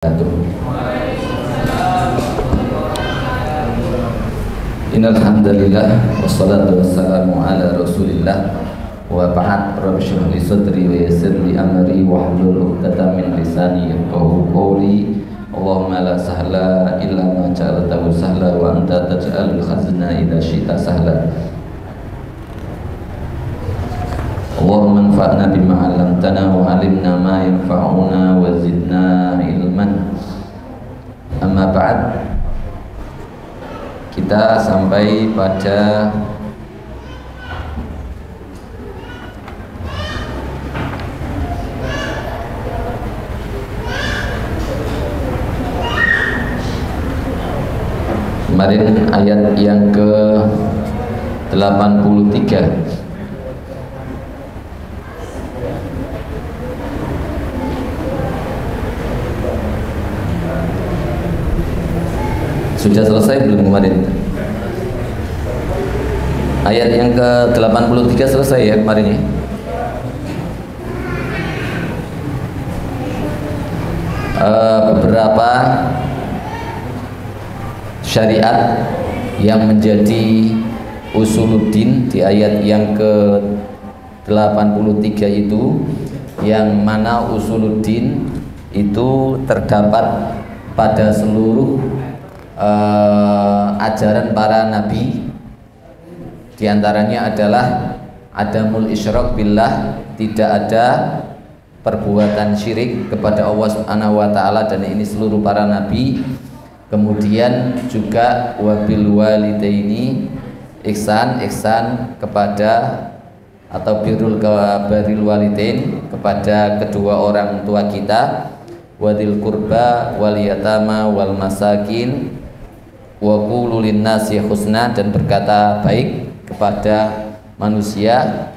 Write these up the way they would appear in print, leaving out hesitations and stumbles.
Innal hamdalillah wassalatu wassalamu ala rasulillah wa ba'd. Rabbi shrah li sadri wa yassir li amri wahlul 'uqdatam min lisani yafqahu qawli. Allahumma la sahla illa ma ja'altahu sahla wa anta taj'alul hazna idza syi'ta sahla. Allahumma anfa'na bima 'allamtana wa 'allimna ma yanfa'una wa zidna ilman. Amma ba'd. Kita sampai pada kemarin ayat yang ke-83. Sudah selesai belum kemarin? Ayat yang ke-83 selesai ya kemarin ya? Beberapa syariat yang menjadi usuluddin di ayat yang ke-83 itu, yang mana usuluddin itu terdapat pada seluruh ajaran para nabi. Di antaranya adalah adamul isyrak billah, tidak ada perbuatan syirik kepada Allah Subhanahu wa taala, dan ini seluruh para nabi. Kemudian juga wabil walidaini, ihsan kepada atau birrul walidain, kepada kedua orang tua kita, wadil qurba wal yatama wal masakin wa qulu linnasi husna, dan berkata baik kepada manusia,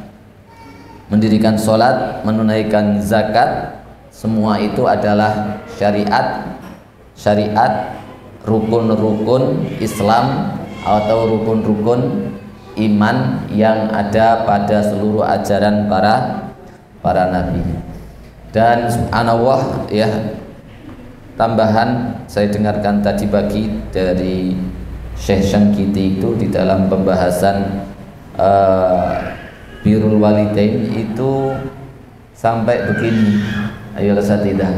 mendirikan sholat, menunaikan zakat. Semua itu adalah syariat rukun-rukun Islam atau rukun-rukun iman yang ada pada seluruh ajaran para nabi. Dan subhanallah ya, tambahan saya dengarkan tadi pagi dari Syekh Syangkiti itu di dalam pembahasan birrul walidain itu sampai begini, ayo asatidzah,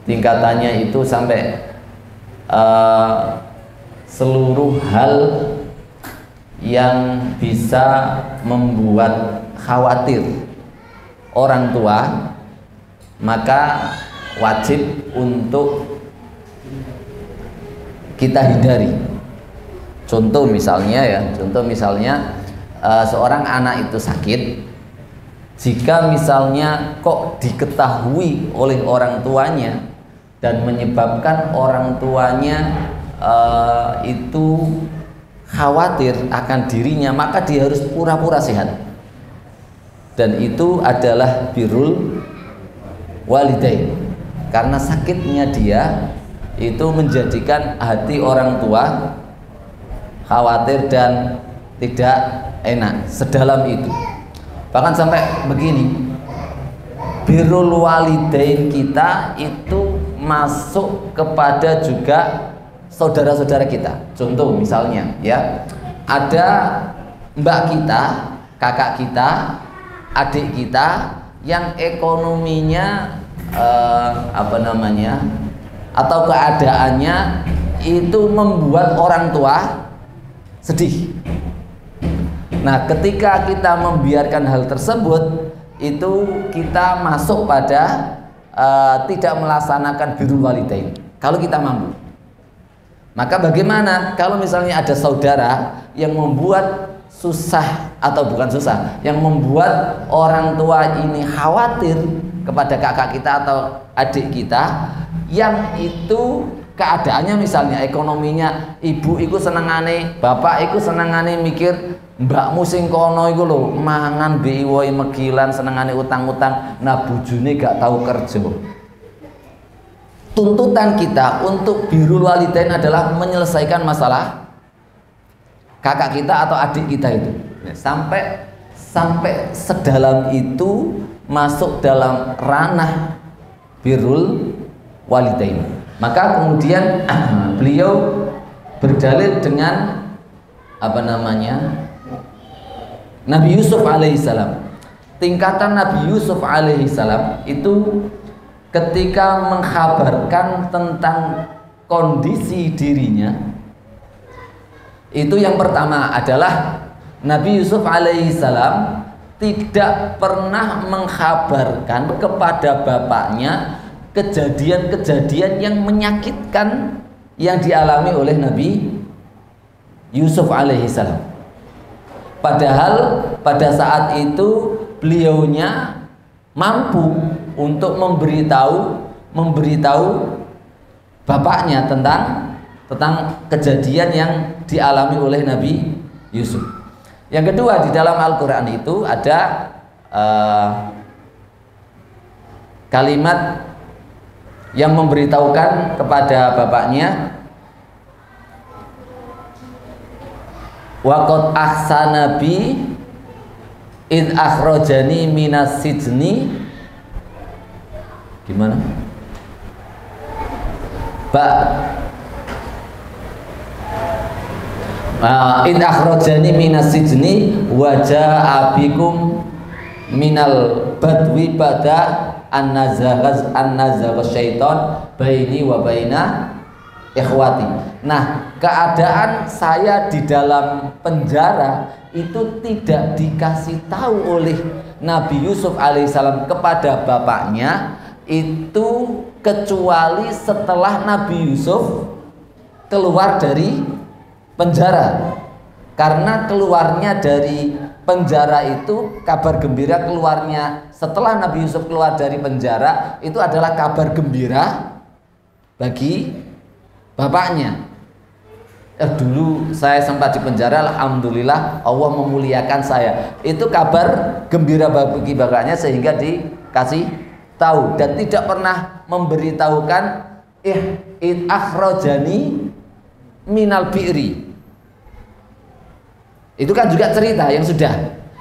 tingkatannya itu sampai seluruh hal yang bisa membuat khawatir orang tua maka wajib untuk kita hindari. Contoh misalnya seorang anak itu sakit, jika misalnya kok diketahui oleh orang tuanya dan menyebabkan orang tuanya itu khawatir akan dirinya, maka dia harus pura-pura sehat, dan itu adalah birrul walidain. Karena sakitnya dia itu menjadikan hati orang tua khawatir dan tidak enak, sedalam itu. Bahkan sampai begini, birrul walidain kita itu masuk kepada juga saudara-saudara kita. Contoh misalnya ya, ada mbak kita, kakak kita, adik kita yang ekonominya atau keadaannya itu membuat orang tua sedih. Nah, ketika kita membiarkan hal tersebut, itu kita masuk pada tidak melaksanakan birrul walidain kalau kita mampu. Maka bagaimana kalau misalnya ada saudara yang membuat susah, atau bukan susah, yang membuat orang tua ini khawatir kepada kakak kita atau adik kita, yang itu keadaannya misalnya ekonominya, ibu iku senengane, bapak iku senengane mikir mbakmu sing kono iku lho mangan biwoi megilan, senengane utang-utang, nah bujune gak tahu kerja. Tuntutan kita untuk birrul walidain adalah menyelesaikan masalah kakak kita atau adik kita itu. Sampai sedalam itu masuk dalam ranah birrul walidain. Maka kemudian beliau berdalil dengan Nabi Yusuf alaihissalam. Tingkatan Nabi Yusuf alaihissalam itu ketika mengkhabarkan tentang kondisi dirinya, itu yang pertama adalah Nabi Yusuf alaihissalam tidak pernah mengkhabarkan kepada bapaknya kejadian-kejadian yang menyakitkan yang dialami oleh Nabi Yusuf alaihissalam. Padahal pada saat itu beliaunya mampu untuk memberitahu bapaknya tentang kejadian yang dialami oleh Nabi Yusuf. Yang kedua, di dalam Al-Quran itu ada kalimat yang memberitahukan kepada bapaknya, waqad ahsana bi id akhrajani minas sijni. Gimana? Id akhrajani minas sijni wa jaa bikum minal badwi bada an-nazagha syaiton baini wa baina ikhwati. Nah, keadaan saya di dalam penjara itu tidak dikasih tahu oleh Nabi Yusuf alaihissalam kepada bapaknya itu kecuali setelah Nabi Yusuf keluar dari penjara. Karena keluarnya dari penjara itu, kabar gembira keluarnya setelah Nabi Yusuf keluar dari penjara itu adalah kabar gembira bagi bapaknya. Dulu saya sempat di penjara, alhamdulillah Allah memuliakan saya. Itu kabar gembira bagi bapaknya sehingga dikasih tahu, dan tidak pernah memberitahukan id akhrajani minal bi'ri. Itu kan juga cerita yang sudah.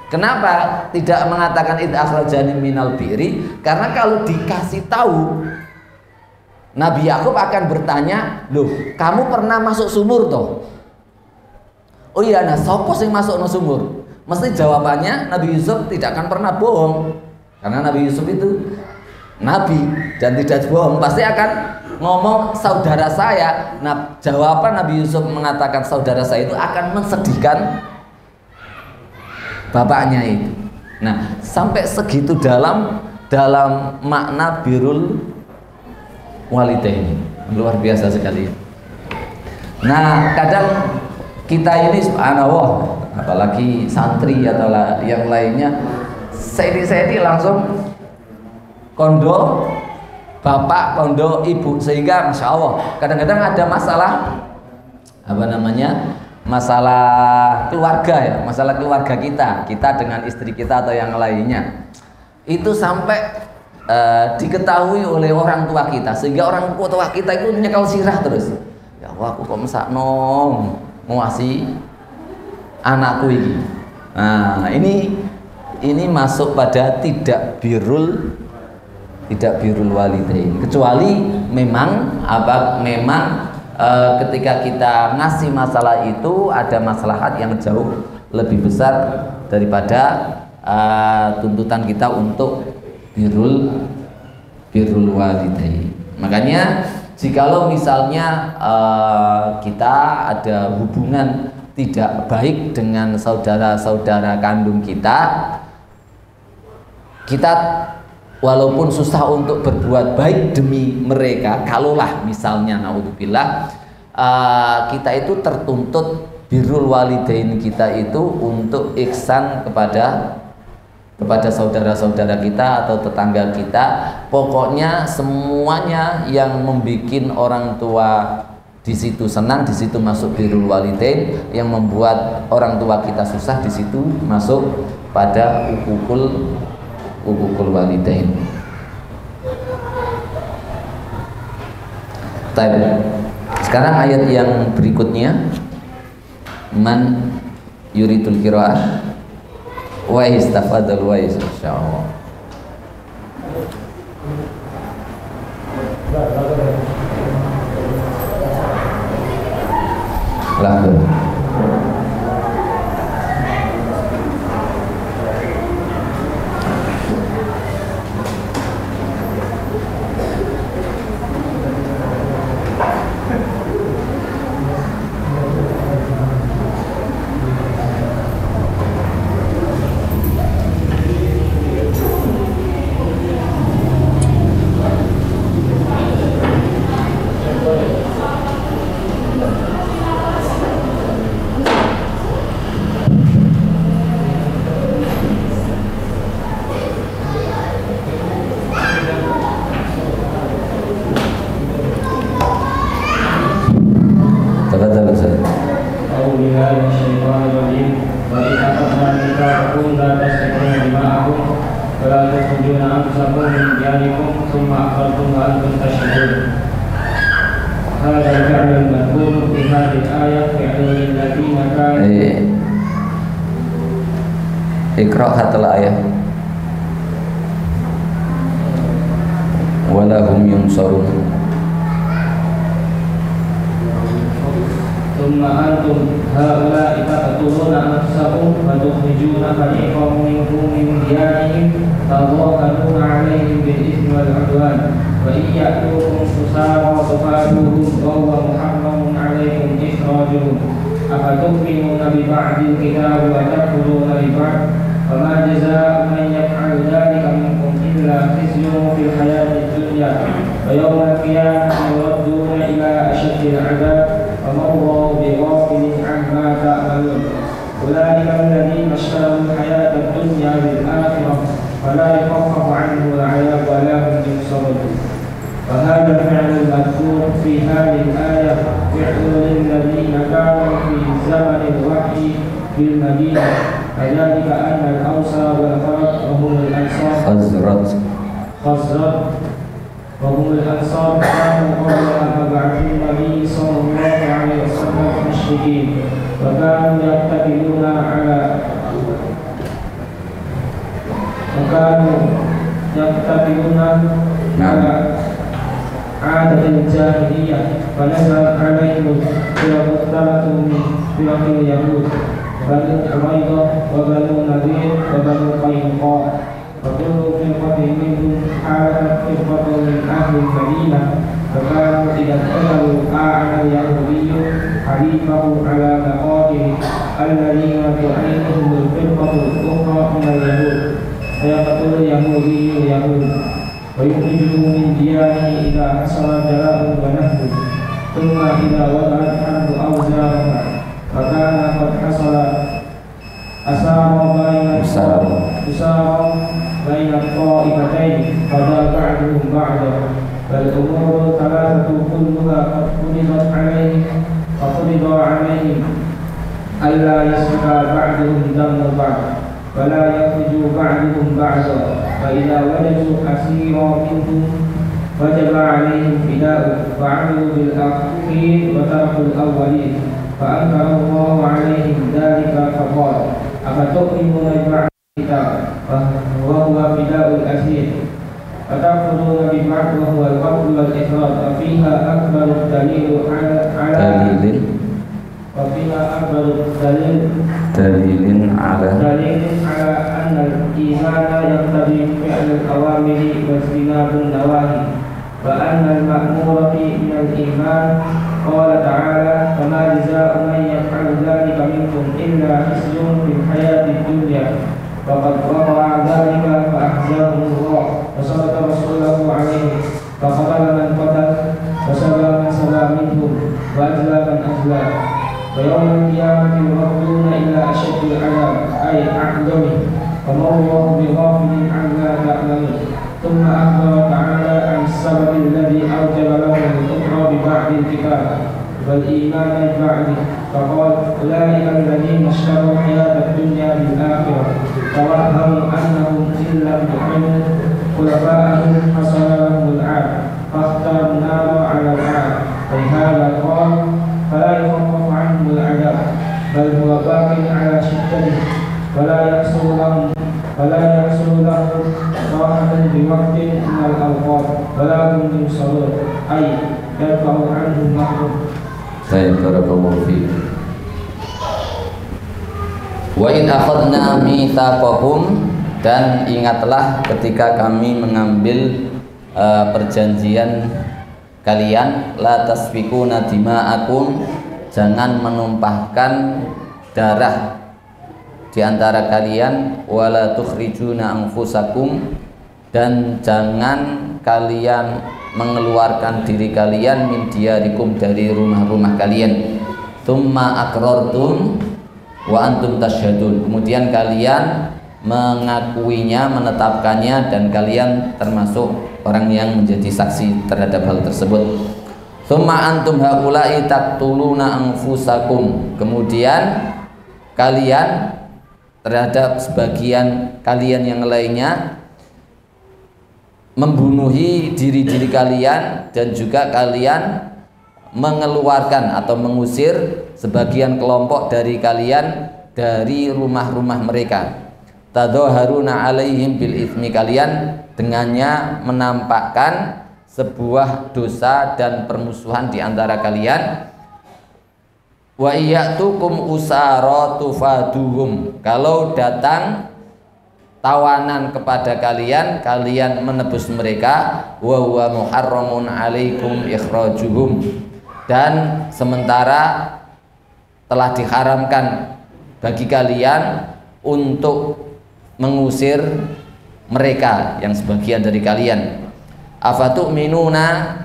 Kenapa tidak mengatakan id akhrajani minal bi'ri? Karena kalau dikasih tahu, Nabi Yakub akan bertanya, loh, kamu pernah masuk sumur toh? Oh iya, nah sopo sing masuk no sumur? Mesti jawabannya Nabi Yusuf tidak akan pernah bohong, karena Nabi Yusuf itu Nabi dan tidak bohong, pasti akan ngomong saudara saya. Nah, jawaban Nabi Yusuf mengatakan saudara saya itu akan mensedihkan bapaknya itu. Nah, sampai segitu dalam makna birrul walidain, luar biasa sekali. Nah, kadang kita ini subhanallah, apalagi santri atau yang lainnya, sedi langsung kondo bapak, kondo ibu, sehingga masya Allah kadang-kadang ada masalah masalah keluarga ya, masalah keluarga kita dengan istri kita atau yang lainnya, itu sampai diketahui oleh orang tua kita, sehingga orang tua kita itu nyekal sirah terus. Ya Allah, aku kok mesakno nguasi anakku ini. Nah, ini masuk pada tidak birrul walidain, kecuali memang ketika kita ngasih masalah itu ada maslahat yang jauh lebih besar daripada tuntutan kita untuk birrul walidain. Makanya jikalau misalnya kita ada hubungan tidak baik dengan saudara-saudara kandung kita walaupun susah untuk berbuat baik demi mereka, kalaulah misalnya naudzubillah kita itu tertuntut birrul walidain kita itu untuk ihsan kepada saudara-saudara kita atau tetangga kita. Pokoknya semuanya yang membuat orang tua di situ senang, di situ masuk birrul walidain. Yang membuat orang tua kita susah, di situ masuk pada ukukul walidain. Sekarang ayat yang berikutnya, man yuridul qiraah wa istafadul wa insyaallah. Silahkan. Iqra hatal ayat wala hum yunsarun. Thumma antum haula'i taqtuluna anfusakum wa tukhrijuna fariqan minkum min diyarihim tadhakaruna 'alaihim bil ithmi wal 'udwan wa in ya'tukum usara fafaduhum wa huwa muharramun 'alaikum ikhrajuhum afatu'minuna bi ba'dil kitabi wa takfuruna bi ba'd fama jazaa'u man yaf'alu dhalika minkum illa khizyun fil hayatid dunya wa yawmal qiyamati yuradduna ila ashaddil 'adab وما الله بغافل عما تعملون أولئك الذين اشتروا الحياة الدنيا بالآخرة فلا يخفف عنهم العذاب ولا هم ينصرون. وهذا الفعل المذكور في هذه الآية فعل للذين كانوا في زمن الوحي بالمدينة وذلك أن الأوس والخزرج وهم الأنصار كانوا قبل مبعث النبي صلى الله عليه وسلم مشركين وكانوا يتكلون على عادة الجاهلية فنزلت عليهم فرق الثلاث من فرق اليهود بنو قريظة وبنو نذير وبنو قينقاع وكل فرقة منهم حالت فرقة من أهل المدينة فكانوا إذا اتخذوا أعلى اليهودي حليفه على مقاتل الذين تعينهم الفرقة الأخرى من اليهود فيقتل اليهودي اليهود ويخرجه من دياره إذا حصل جلاء ونهب ثم إذا وضعت حرب أوزارها فكان قد حصل أسار بين الطائفتين فدا بعضهم بعضا فالأمور الثلاثة كلها قد فرض عليهم ألا يسفك بعضهم دم بعض ولا يخرج بعضهم بعضا فإذا وجدوا أسيرا منهم وجب عليهم فداؤه فعملوا بالأخير وتركوا الأولين فأنكر الله عليهم ذلك فقال أفتؤمنون ببعض الكتاب وهو فداء الأسير وتكفرون ببعض وهو القتل والإخراج وفيها أكبر الدليل على أن الإيمان يقتضي فعل الأوامر واجتناب النواهي وأن المأمور من الإيمان قال تعالى فما جزاء من يفعل ذلك منكم إلا خزي في الحياة الدنيا وقد وقع ذلك فأحزاهم الله وصدق رسوله عليه فقتل من قتل وسبى من سبى منهم وأجلى من أجلى ويوم القيامة يردون إلى أشد العذاب أي أعظمه وما الله بغافل عما تعملون. ثم أخبر تعالى عن السبب الذي أوجب لهم الكفر ببعض الكتاب والإيمان ببعضه فقال أولئك الذين اشتروا الحياة الدنيا بالآخرة توهموا أنهم إن لم يؤمنوا خلفاءهم حصل لهم العار فاختاروا النار على العار ولهذا قال فلا يخفف عنهم العذاب بل هو باق على شدته ولا يحصل لهم راحة بوقت من الأوقات ولا هم ينصرون أي يرفع عنهم محروم. Baik, barakallahu fiik. Wa in akhadna mitsaqakum, dan ingatlah ketika kami mengambil perjanjian kalian, la tasfikuna dima'akum, jangan menumpahkan darah di antara kalian, wala tukhrijuna anfusakum, dan jangan kalian mengeluarkan diri kalian min diyarikum, dari rumah-rumah kalian, tsumma aqrartum wa antum tasyhadun, kemudian kalian mengakuinya, menetapkannya, dan kalian termasuk orang yang menjadi saksi terhadap hal tersebut. Tsumma antum haula'i taqtuluna anfusakum, kemudian kalian terhadap sebagian kalian yang lainnya membunuhi diri-diri kalian, dan juga kalian mengeluarkan atau mengusir sebagian kelompok dari kalian dari rumah-rumah mereka. Tadhaharuna alaihim bil itsmi, kalian dengannya menampakkan sebuah dosa dan permusuhan di antara kalian. Wa iyatukum usara tufaduhum, kalau datang tawanan kepada kalian, kalian menebus mereka. Wa huwa muharramun alaikum ikhrajuhum, dan sementara telah diharamkan bagi kalian untuk mengusir mereka yang sebagian dari kalian. Afatu'minuna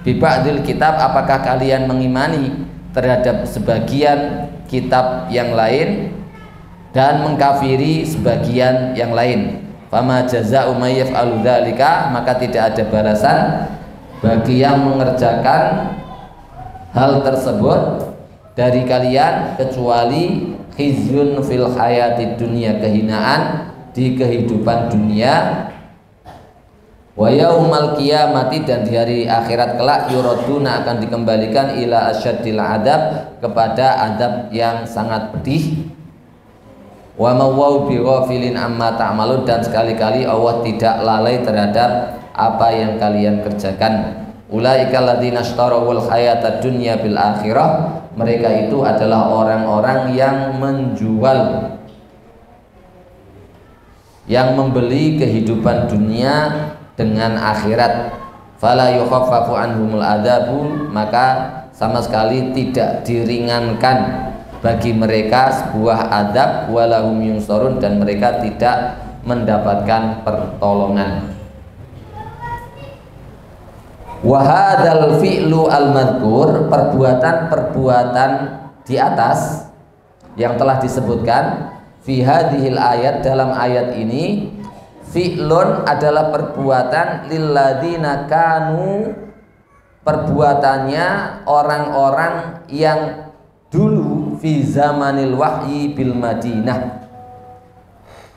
bi ba'dil kitab, apakah kalian mengimani terhadap sebagian kitab yang lain dan mengkafiri sebagian yang lain? Fama jazaa'u may yaf'alu dzalika, maka tidak ada balasan bagi yang mengerjakan hal tersebut dari kalian kecuali khizyun fil hayati dunia, kehinaan di kehidupan dunia, wa yaumal qiyamati, dan di hari akhirat kelak, yuraduna, akan dikembalikan ila asyaddil adab, kepada adab yang sangat pedih. Wa mawau bi ghafilin amma ta'malun, dan sekali-kali Allah tidak lalai terhadap apa yang kalian kerjakan. Ulaika alladzina ishtarawul hayatad dunya bil akhirah, mereka itu adalah orang-orang yang menjual, yang membeli kehidupan dunia dengan akhirat. Fala yukhaffafu anhumul adzabu, maka sama sekali tidak diringankan bagi mereka sebuah adab, walahum yunsarun, dan mereka tidak mendapatkan pertolongan. Wa hadzal fi'lu al-madhkur, perbuatan-perbuatan di atas yang telah disebutkan fi hadhil ayat, dalam ayat ini, fi'lun adalah perbuatan lilladzina kanu, perbuatannya orang-orang yang dulu fi zamanil wahyi bil Madinah,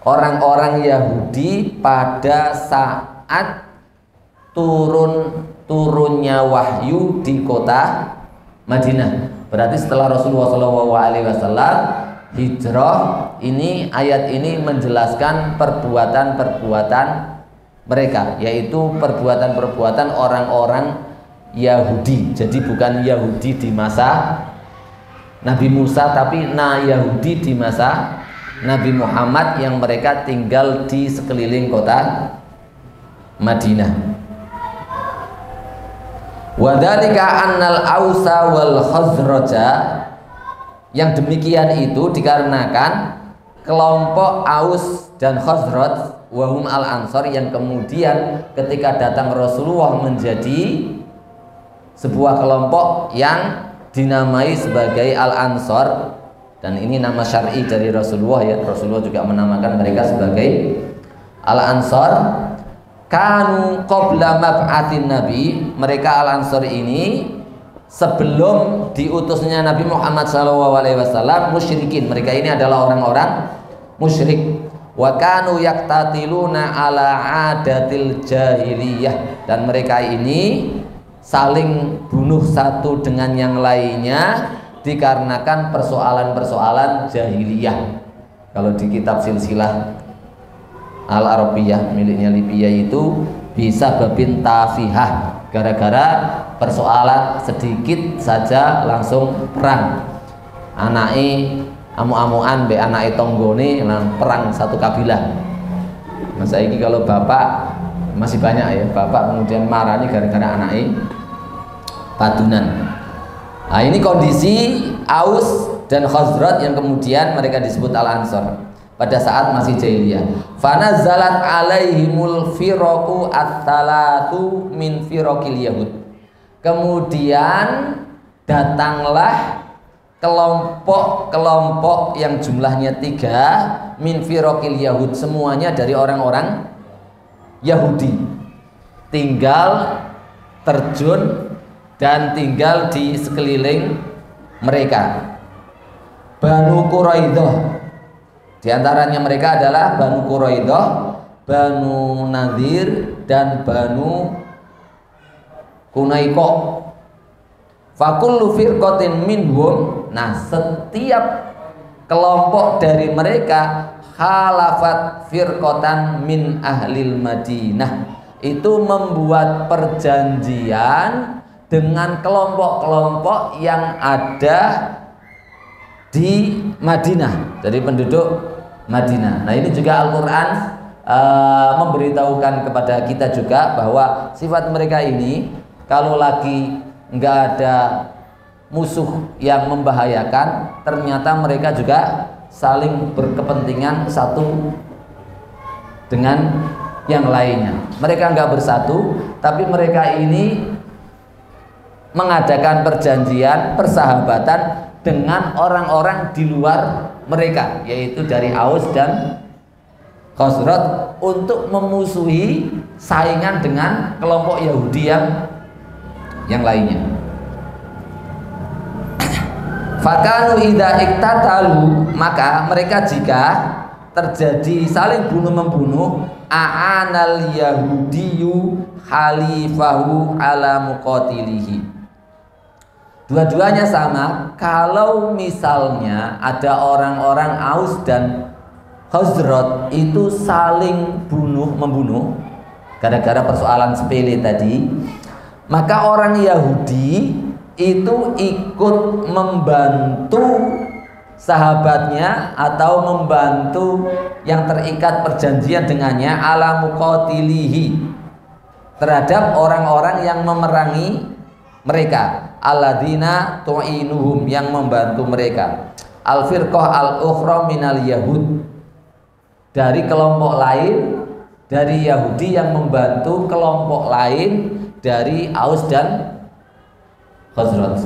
orang-orang Yahudi pada saat turunnya wahyu di kota Madinah. Berarti setelah Rasulullah SAW hijrah, ini ayat ini menjelaskan perbuatan-perbuatan mereka, yaitu perbuatan-perbuatan orang-orang Yahudi. Jadi bukan Yahudi di masa Nabi Musa, tapi Yahudi di masa Nabi Muhammad, yang mereka tinggal di sekeliling kota Madinah. Wadzalika annal Ausa wal Khazraja, yang demikian itu dikarenakan kelompok Aus dan Khazraj, wahum al Ansor, yang kemudian ketika datang Rasulullah menjadi sebuah kelompok yang dinamai sebagai al Ansor, dan ini nama syar'i dari Rasulullah, ya. Rasulullah juga menamakan mereka sebagai al Ansor. Kanu qabla mab'atin Nabi, mereka al-Ansor ini sebelum diutusnya Nabi Muhammad SAW musyrikin, mereka ini adalah orang-orang musyrik. Wa kanu yaktatiluna ala adatil jahiliyah, dan mereka ini saling bunuh satu dengan yang lainnya dikarenakan persoalan-persoalan jahiliyah. Kalau di kitab silsilah Al-Arabiyah miliknya Libya itu bisa babin tafihah, gara-gara persoalan sedikit saja langsung perang. amuk-amukan be anake tanggane lan perang satu kabilah. Masa ini kalau bapak masih banyak ya, bapak kemudian marahnya gara-gara anaknya padunan. Nah, ini kondisi Aus dan Khazraj yang kemudian mereka disebut Al-Ansor pada saat masih jahiliyah. Fanazalat alaihimul firaqu at-talatu min firaqil yahud. Kemudian datanglah kelompok-kelompok yang jumlahnya 3 min firaqil yahud, semuanya dari orang-orang Yahudi, tinggal terjun dan tinggal di sekeliling mereka. Banu Quraidah, di antaranya mereka adalah Banu Quraidah, Banu Nadir, dan Banu Qunaiqah. Fakullu firqatin minhum, nah setiap kelompok dari mereka khalafat firqatan min ahlil Madinah, itu membuat perjanjian dengan kelompok-kelompok yang ada di Madinah, jadi penduduk Madinah. Nah, ini juga Al-Quran memberitahukan kepada kita juga bahwa sifat mereka ini kalau lagi nggak ada musuh yang membahayakan, ternyata mereka juga saling berkepentingan satu dengan yang lainnya. Mereka nggak bersatu, tapi mereka ini mengadakan perjanjian persahabatan dengan orang-orang di luar mereka, yaitu dari Aus dan Khazraj, untuk memusuhi saingan dengan kelompok Yahudi yang lainnya. Fakanu idza iktatalu, maka mereka jika terjadi saling bunuh-membunuh, a'anal yahudiyu halifahu ala muqatilihi. Dua-duanya sama. Kalau misalnya ada orang-orang Aus dan Khazraj itu saling bunuh-membunuh gara-gara persoalan sepele tadi, maka orang Yahudi itu ikut membantu sahabatnya atau membantu yang terikat perjanjian dengannya ala muqatilihi, terhadap orang-orang yang memerangi mereka, alladzina tu'inuhum, yang membantu mereka. Al-firqah al-ukhra minal yahud, dari kelompok lain dari Yahudi yang membantu kelompok lain dari Aus dan Khazraj.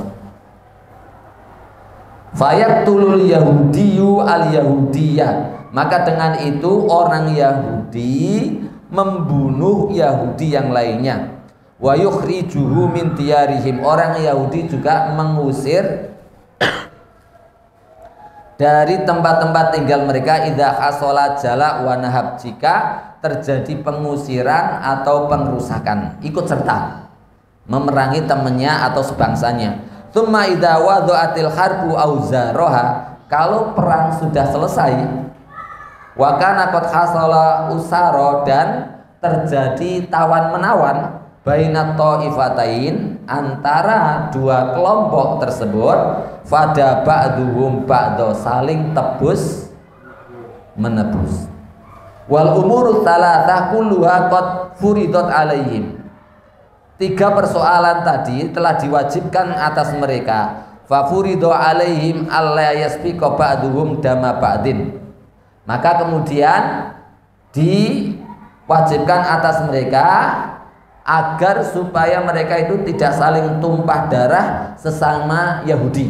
Fayaqtulul yahudiyu al-yahudiyah, maka dengan itu orang Yahudi membunuh Yahudi yang lainnya. Wa yukhrijuhu min diyarihim, orang Yahudi juga mengusir dari tempat-tempat tinggal mereka. Idza hasola jala wa nahab, jika terjadi pengusiran atau pengrusakan, ikut serta memerangi temannya atau sebangsanya. Tsumma idza wada'atil harbu auzaroha, kalau perang sudah selesai, wa kana qad hasala usara, dan terjadi tawan menawan, bainat ta'ifatain, antara dua kelompok tersebut, fada ba'duhum ba'do, saling tebus menebus. Wal umuru tsalatsah kulluha qad furidat alaihim, tiga persoalan tadi telah diwajibkan atas mereka. Fa furidu alaihim alla yasbiqa ba'duhum dama ba'din, maka kemudian diwajibkan atas mereka agar supaya mereka itu tidak saling tumpah darah sesama Yahudi.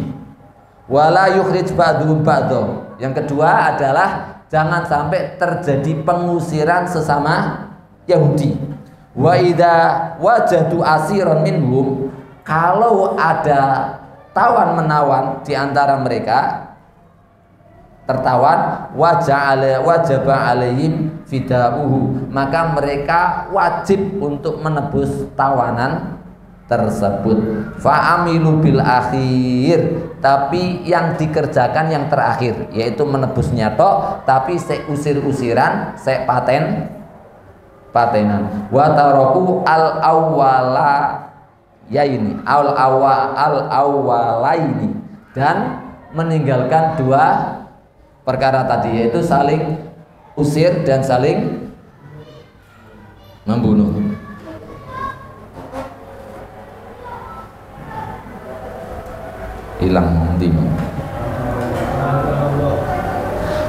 Wala yukhrij ba'duhum ba'do, yang kedua adalah jangan sampai terjadi pengusiran sesama Yahudi. Wa idza wajadu asiran minhum, kalau ada tawan menawan di antara mereka, tertawan, wajaba alaihim fida'uhu, maka mereka wajib untuk menebus tawanan tersebut. Fa'amilu bil akhir, tapi yang dikerjakan yang terakhir, yaitu menebusnya tok, tapi usir-usiran, patenan. Wa taraku al awwala yaini al awwalaini, dan meninggalkan dua perkara tadi, yaitu saling usir dan saling membunuh. Hilang timah.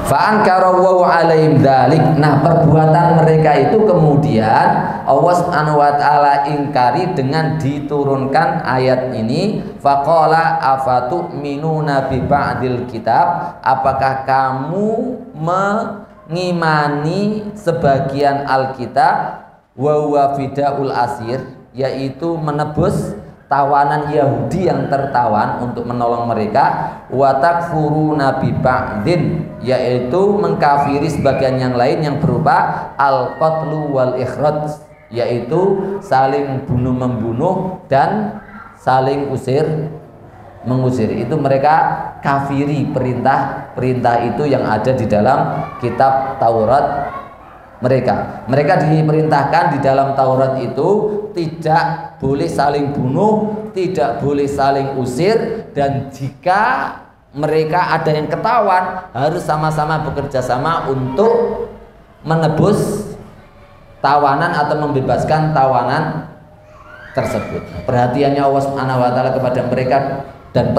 Fa'ankarawwahu alaihim dzalik. Nah, perbuatan mereka itu kemudian Allah Subhanahu wa taala ingkari dengan diturunkan ayat ini, faqala afatu'minuna bi ba'dil kitab, apakah kamu mengimani sebagian Alkitab, wa huwa fidaul asir, yaitu menebus tawanan Yahudi yang tertawan untuk menolong mereka, wa takfuruna bi ba'din, yaitu mengkafiri sebagian yang lain yang berupa al-qatlu wal ikhraj, yaitu saling bunuh membunuh dan saling usir mengusir. Itu mereka kafiri perintah itu yang ada di dalam kitab Taurat mereka. Mereka diperintahkan di dalam Taurat itu tidak boleh saling bunuh, tidak boleh saling usir, dan jika mereka ada yang ketahuan harus sama-sama bekerja sama untuk menebus tawanan atau membebaskan tawanan tersebut. Perhatiannya Allah Subhanahu wa taala kepada mereka dan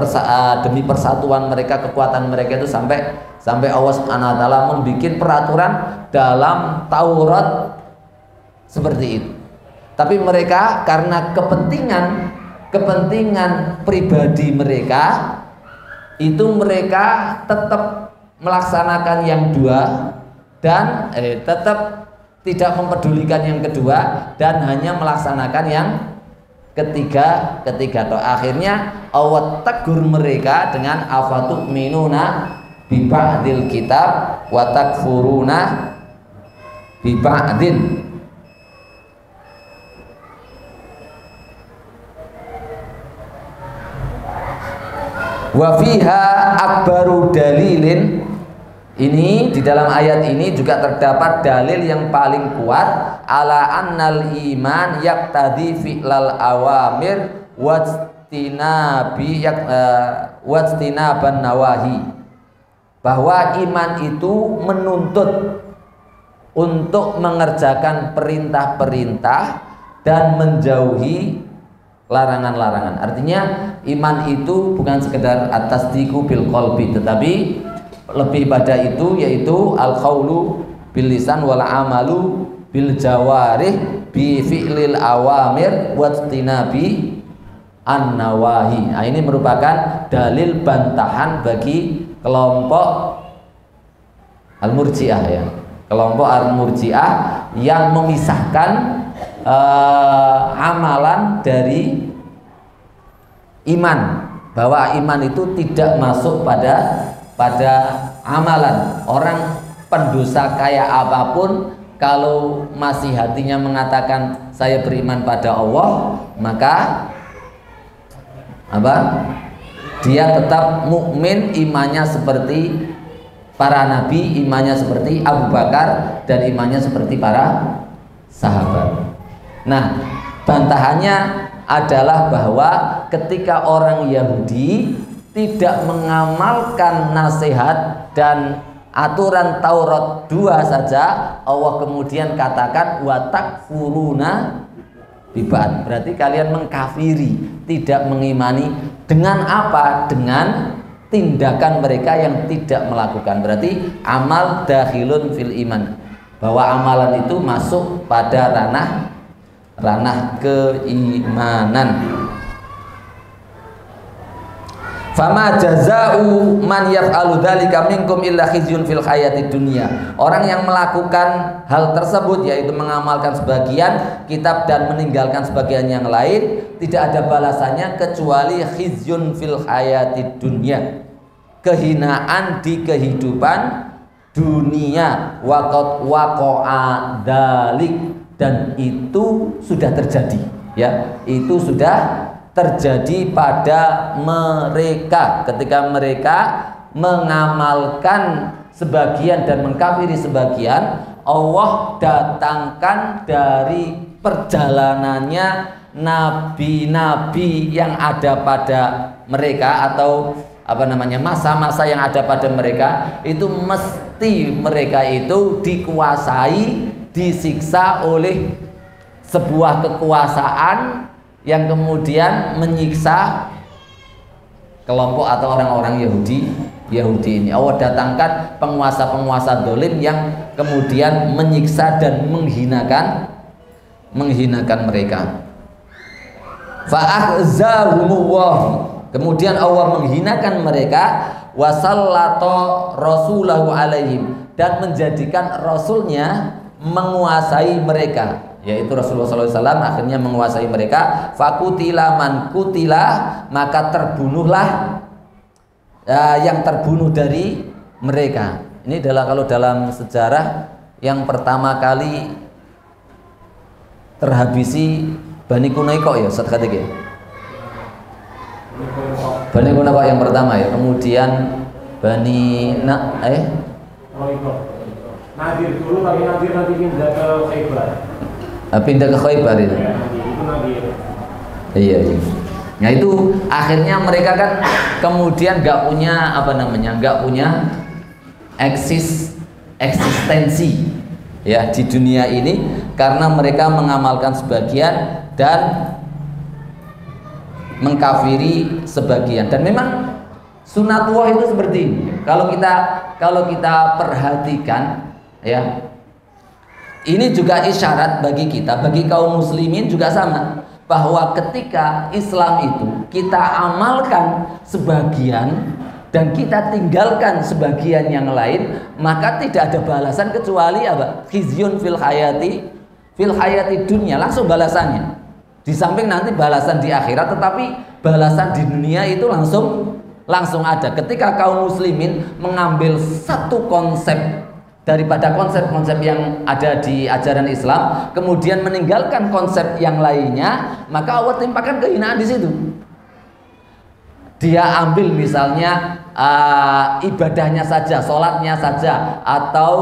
demi persatuan mereka, kekuatan mereka itu sampai Allah Subhanahu wa taala membuat peraturan dalam Taurat seperti itu. Tapi mereka karena kepentingan pribadi mereka itu mereka tetap melaksanakan yang dua dan tetap tidak mempedulikan yang kedua dan hanya melaksanakan yang ketiga. Akhirnya Allah tegur mereka dengan afatu'minuna bi ba'dil kitab wa takfuruna bi ba'din. Wa fiha akbaru dalilin, ini di dalam ayat ini juga terdapat dalil yang paling kuat ala annal iman yaqtadi fi'lal awamir wajtinaban nawahi, bahwa iman itu menuntut untuk mengerjakan perintah-perintah dan menjauhi larangan-larangan. Artinya iman itu bukan sekedar at-tasdiqu bil qalbi, tetapi lebih pada itu, yaitu al-qaulu bil lisan wal amalu bil jawarih bi fi'lil awamir wajtinabi an-nawahi. Nah, ini merupakan dalil bantahan bagi kelompok al-murji'ah ya. Kelompok al-murji'ah yang memisahkan amalan dari iman, bahwa iman itu tidak masuk pada amalan. Orang pendosa kayak apapun, kalau masih hatinya mengatakan saya beriman pada Allah, maka dia tetap mukmin, imannya seperti para nabi, imannya seperti Abu Bakar, dan imannya seperti para sahabat. Nah, bantahannya adalah bahwa ketika orang Yahudi tidak mengamalkan nasihat dan aturan Taurat 2 saja, Allah kemudian katakan wa takfuruna bibad, berarti kalian mengkafiri, tidak mengimani. Dengan apa? Dengan tindakan mereka yang tidak melakukan. Berarti amal dakhilun fil iman, bahwa amalan itu masuk pada ranah keimanan. Fama jaza'u man yaf'alu dzalika minkum illa khizyun fil hayatid dunya. Orang yang melakukan hal tersebut, yaitu mengamalkan sebagian kitab dan meninggalkan sebagian yang lain, tidak ada balasannya kecuali khizyun fil hayatid dunya, kehinaan di kehidupan dunia. Waqad waqa'a dzalik, dan itu sudah terjadi ya, itu sudah terjadi pada mereka ketika mereka mengamalkan sebagian dan mengkafiri sebagian. Allah datangkan dari perjalanannya nabi-nabi yang ada pada mereka, atau masa-masa yang ada pada mereka itu mesti mereka itu dikuasai, disiksa oleh sebuah kekuasaan yang kemudian menyiksa kelompok atau orang-orang Yahudi ini. Allah datangkan penguasa-penguasa dolim yang kemudian menyiksa dan menghinakan mereka. Fa'akhzahumullah, kemudian Allah menghinakan mereka, wasallata rasulahu alaihim, dan menjadikan rasulnya menguasai mereka, yaitu Rasulullah SAW akhirnya menguasai mereka. Fakutila man kutila, maka terbunuhlah yang terbunuh dari mereka. Ini adalah kalau dalam sejarah yang pertama kali terhabisi Bani Quraizah ya, Ustaz Khatib. Bani Quraizah yang pertama ya, kemudian Bani Nadir dulu, tapi Nadir nanti pindah ke Khaybar. Pindah ke Khaybar itu. Ya, itu Nadir. Iya. Nah itu akhirnya mereka kan kemudian nggak punya eksistensi ya di dunia ini, karena mereka mengamalkan sebagian dan mengkafiri sebagian. Dan memang sunatullah itu seperti ini. Kalau kita perhatikan ya, ini juga isyarat bagi kita, bagi kaum muslimin juga sama, bahwa ketika Islam itu kita amalkan sebagian dan kita tinggalkan sebagian yang lain, maka tidak ada balasan kecuali apa? Khizyun fil hayati dunia, langsung balasannya. Di samping nanti balasan di akhirat, tetapi balasan di dunia itu langsung ada. Ketika kaum muslimin mengambil satu konsep daripada konsep-konsep yang ada di ajaran Islam, kemudian meninggalkan konsep yang lainnya, maka Allah timpakan kehinaan di situ. Dia ambil misalnya ibadahnya saja, sholatnya saja, atau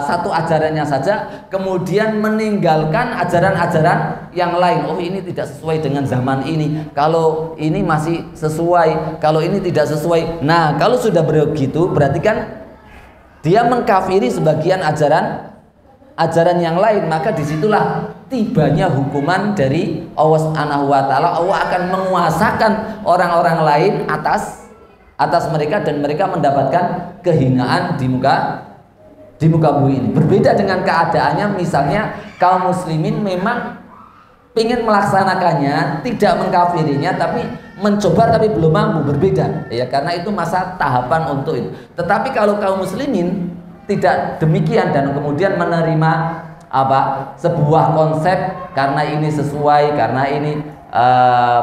satu ajarannya saja, kemudian meninggalkan ajaran-ajaran yang lain. Oh, ini tidak sesuai dengan zaman ini, kalau ini masih sesuai, kalau ini tidak sesuai. Nah, kalau sudah begitu berarti kan dia mengkafiri sebagian ajaran yang lain, maka disitulah tibanya hukuman dari Allah Subhanahu wa Ta'ala. Allah akan menguasakan orang-orang lain atas mereka, dan mereka mendapatkan kehinaan di muka bumi ini. Berbeda dengan keadaannya misalnya kaum muslimin memang ingin melaksanakannya, tidak mengkafirinya, tapi mencoba tapi belum mampu, berbeda ya, karena itu masa tahapan untuk itu. Tetapi kalau kaum muslimin tidak demikian dan kemudian menerima sebuah konsep karena ini sesuai, karena ini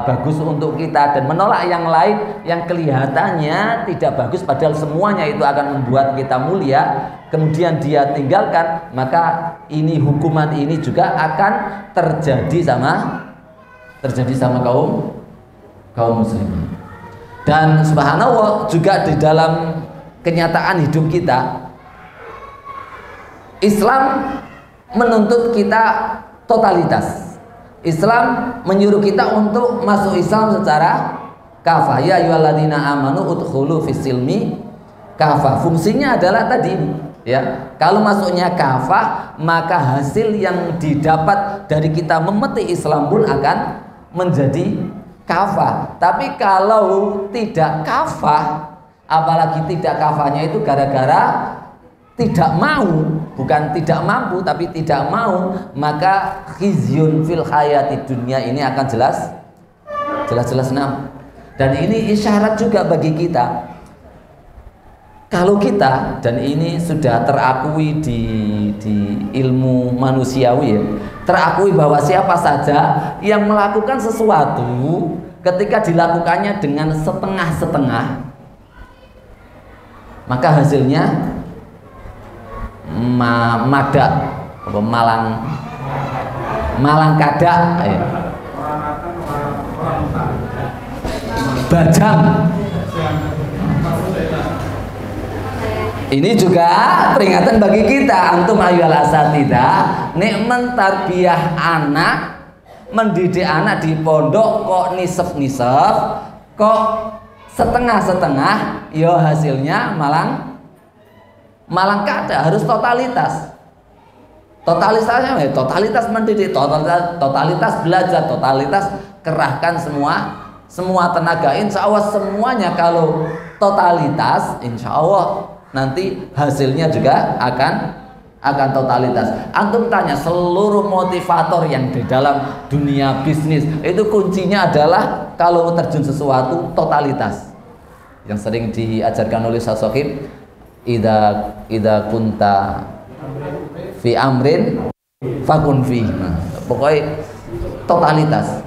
bagus untuk kita, dan menolak yang lain yang kelihatannya tidak bagus padahal semuanya itu akan membuat kita mulia, kemudian dia tinggalkan, maka ini hukuman ini juga akan terjadi sama kaum muslimin. Dan subhanallah juga di dalam kenyataan hidup kita, Islam menuntut kita totalitas. Islam menyuruh kita untuk masuk Islam secara kafah. Ya ayyuhalladzina amanu udkhulu fis-silmi kafah. Fungsinya adalah tadi ya. Kalau masuknya kafah, maka hasil yang didapat dari kita memetik Islam pun akan menjadi kafah. Tapi kalau tidak kafah, apalagi tidak kafahnya itu gara-gara tidak mau, bukan tidak mampu tapi tidak mau, maka khizyun fil hayati dunia ini akan jelas enam. Dan ini isyarat juga bagi kita, kalau kita, dan ini sudah terakui di ilmu manusiawi ya, terakui bahwa siapa saja yang melakukan sesuatu ketika dilakukannya dengan setengah-setengah, maka hasilnya malang kada bajang. Ini juga peringatan bagi kita, antum ayyuhal asatidzah, nikmat tarbiyah anak, mendidik anak di pondok kok nisef-nisef, kok setengah-setengah, yo hasilnya malang kada, harus totalitas. Totalitasnya totalitas mendidik, totalitas belajar, totalitas kerahkan semua tenaga. Insya Allah semuanya kalau totalitas, insya Allah nanti hasilnya juga akan totalitas. Antum tanya seluruh motivator yang di dalam dunia bisnis itu kuncinya adalah kalau terjun sesuatu totalitas. Yang sering diajarkan oleh Ustaz Sohib, ida kunta fi amrin fakun fi. Nah, pokoknya totalitas.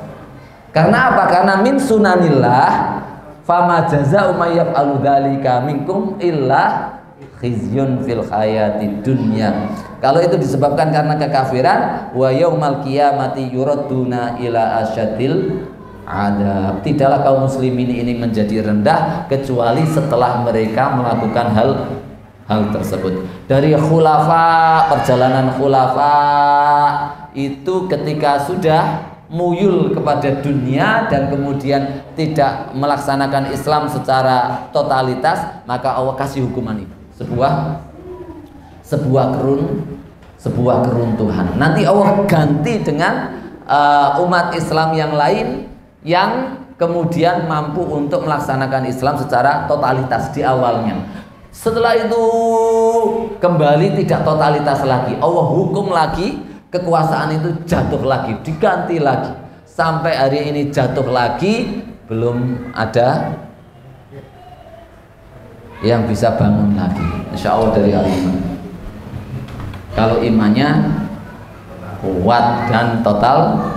Karena apa? Karena min sunanillah fama jazaa'u may yaf'alu dzalika minkum illa khizyun fil hayati dunya. Kalau itu disebabkan karena kekafiran, wa yaumal qiyamati yuradduna ila asyadil adab. Tidaklah kaum muslimin ini menjadi rendah kecuali setelah mereka melakukan hal tersebut. Dari khulafa, perjalanan khulafa itu ketika sudah muyul kepada dunia dan kemudian tidak melaksanakan Islam secara totalitas, maka Allah kasih hukuman itu, sebuah keruntuhan. Nanti Allah ganti dengan umat Islam yang lain yang kemudian mampu untuk melaksanakan Islam secara totalitas di awalnya. Setelah itu kembali tidak totalitas lagi, Allah hukum lagi, kekuasaan itu jatuh lagi, diganti lagi, sampai hari ini jatuh lagi, belum ada yang bisa bangun lagi. Insya Allah dari al-iman. Kalau imannya kuat dan totalitas.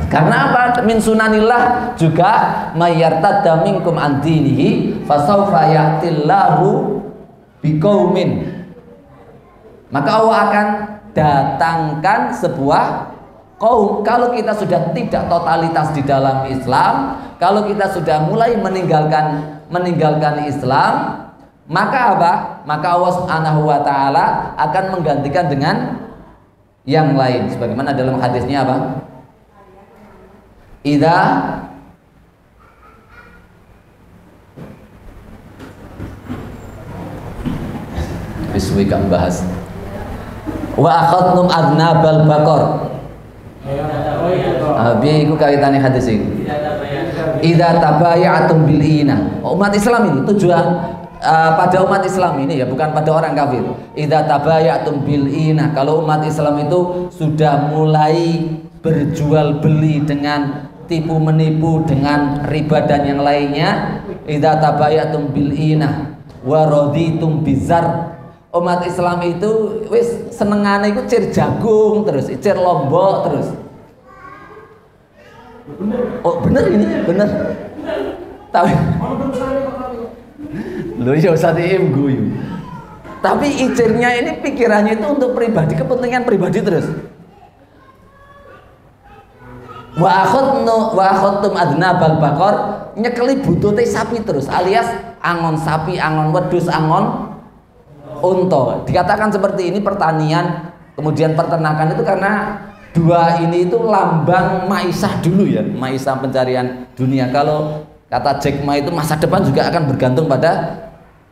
Karena apa? Min sunanillah juga mayyartadda minkum an dinihi fasawfa ya'tillahu biqaumin. Maka Allah akan datangkan sebuah kaum. Kalau kita sudah tidak totalitas di dalam Islam, kalau kita sudah mulai meninggalkan Islam, maka apa? Maka Allah Subhanahu wa taala akan menggantikan dengan yang lain. Sebagaimana dalam hadisnya apa? Idza biswika bahas wa akhadnum adnabal baqar. Abi iku kaitane hadis iki. Idza tabaya'tum bil ina. Umat Islam ini tujuan pada umat Islam ini ya, bukan pada orang kafir. Idza tabaya'tum bil ina. Kalau umat Islam itu sudah mulai berjual beli dengan tipu menipu, dengan riba dan yang lainnya, idza tabayatum bil inah wa raditum bizar. Umat Islam itu wis senengane iku cir jagung terus, cir lombok terus. Oh bener ini, bener. Tapi lho ya Ustaz Im guyu. Tapi icirnya ini pikirannya itu untuk pribadi, kepentingan pribadi terus. Wa akhadtum adnabal baqar, nyekeli butute sapi terus, alias angon sapi, angon wedhus, angon unta. Dikatakan seperti ini pertanian, kemudian peternakan itu karena dua ini itu lambang maisah dulu ya, maisah pencarian dunia. Kalau kata Jack Ma itu masa depan juga akan bergantung pada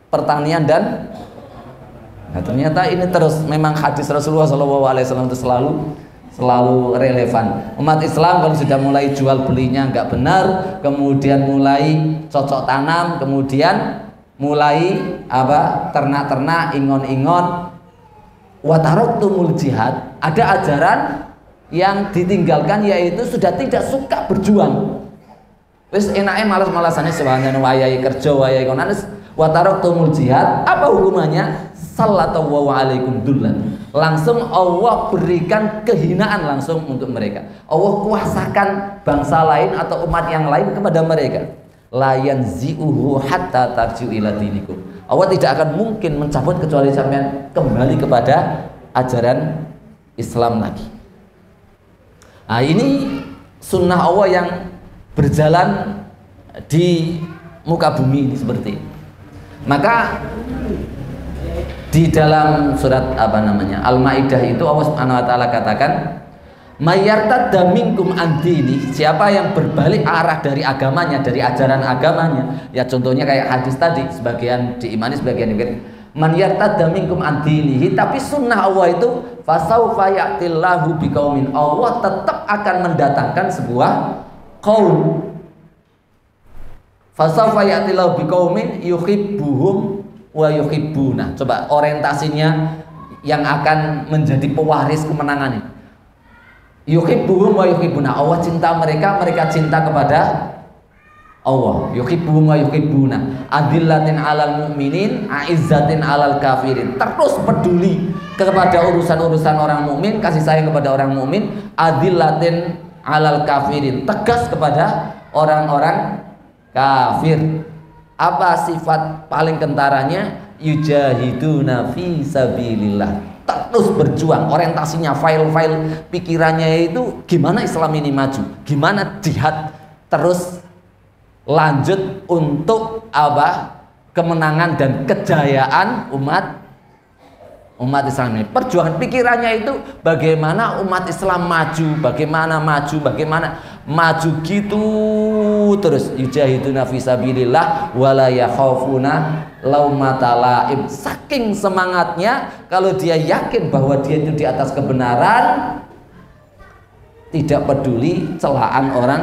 pertanian dan ternyata ini terus memang hadis Rasulullah SAW itu selalu relevan. Umat Islam kalau sudah mulai jual belinya nggak benar, kemudian mulai cocok tanam, kemudian mulai ternak-ternak, ingon-ingon, wataroktumul jihad, ada ajaran yang ditinggalkan yaitu sudah tidak suka berjuang. Wis enake malas-malasannya sebenarnya wayahe kerja, wayahe kono, wataroktumul jihad. Apa hukumannya? Sallallahu alaikum dullan. Langsung Allah berikan kehinaan langsung untuk mereka. Allah kuasakan bangsa lain atau umat yang lain kepada mereka. La yanzi'uhu hatta tarji'u ila dinikum. Allah tidak akan mungkin mencabut kecuali sampean kembali kepada ajaran Islam lagi. Nah, ini sunnah Allah yang berjalan di muka bumi ini seperti ini. Maka di dalam surat Al-Maidah itu Allah Subhanahu wa taala katakan, Mayyartadda minkum an dini, siapa yang berbalik arah dari agamanya, dari ajaran agamanya, ya contohnya kayak hadis tadi, sebagian diimani, sebagian dikir. Man yartadda minkum an dinihi, tapi sunnah Allah itu fasaufa ya'tillahu biqaumin, Allah tetap akan mendatangkan sebuah kaum. Fasaufa ya'tillahu biqaumin yuhibbuhum wa yuhibbuna. Coba orientasinya yang akan menjadi pewaris kemenangan ini. Yuhibbuhum wa yuhibbuna, Allah cinta mereka, mereka cinta kepada Allah. Yuhibbuhum wa yuhibbuna, adillatin 'alal mu'minin, aizzatin 'alal kafirin. Terus peduli kepada urusan-urusan orang mukmin, kasih sayang kepada orang mukmin, adillatin 'alal kafirin, tegas kepada orang-orang kafir. Apa sifat paling kentaranya? Yujahiduna fi sabilillah, terus berjuang. Orientasinya, file-file pikirannya itu gimana Islam ini maju, gimana jihad terus lanjut untuk apa? Kemenangan dan kejayaan umat Islam ini. Perjuangan pikirannya itu bagaimana umat Islam maju, bagaimana maju gitu terus. Yujahiduna fi sabilillah wala yakhafuna laumata laim. Saking semangatnya, kalau dia yakin bahwa dia itu di atas kebenaran, tidak peduli celaan orang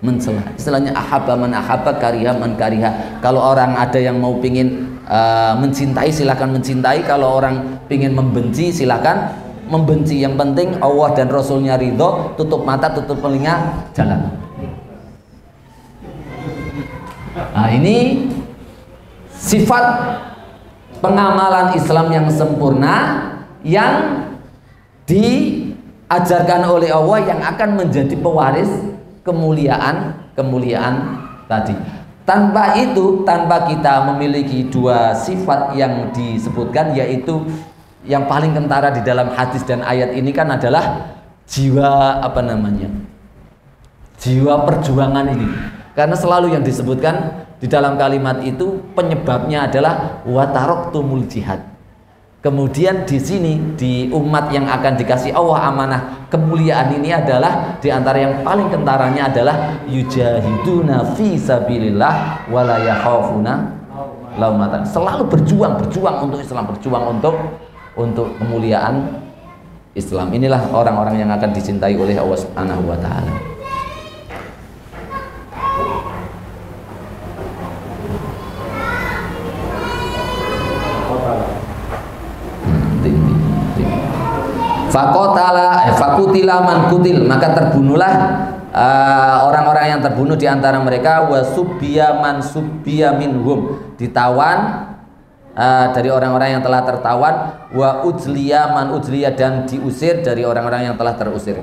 mencela. Istilahnya ahabba man ahabba, kariha man kariha. Kalau orang ada yang mau pingin mencintai, silakan mencintai. Kalau orang pingin membenci, silakan membenci. Yang penting Allah dan Rasulnya ridho. Tutup mata, tutup telinga, jalan. Nah, ini sifat pengamalan Islam yang sempurna yang diajarkan oleh Allah, yang akan menjadi pewaris kemuliaan tadi. Tanpa itu, tanpa kita memiliki dua sifat yang disebutkan, yaitu yang paling kentara di dalam hadis dan ayat ini kan adalah jiwa jiwa perjuangan ini. Karena selalu yang disebutkan di dalam kalimat itu penyebabnya adalah wa taraktumul jihad. Kemudian di sini, di umat yang akan dikasih Allah amanah kemuliaan ini adalah diantara yang paling kentaranya adalah yujahiduna fi sabilillah wala yakhafuna laumatan. Selalu berjuang untuk Islam, berjuang untuk kemuliaan Islam. Inilah orang-orang yang akan dicintai oleh Allah Subhanahu wa taala. Fakutila man kutil, maka terbunuhlah orang-orang yang terbunuh di antara mereka. Wasubbiya man subbiya minhum, ditawan dari orang-orang yang telah tertawan. Wa ujliya man ujliya, dan diusir dari orang-orang yang telah terusir.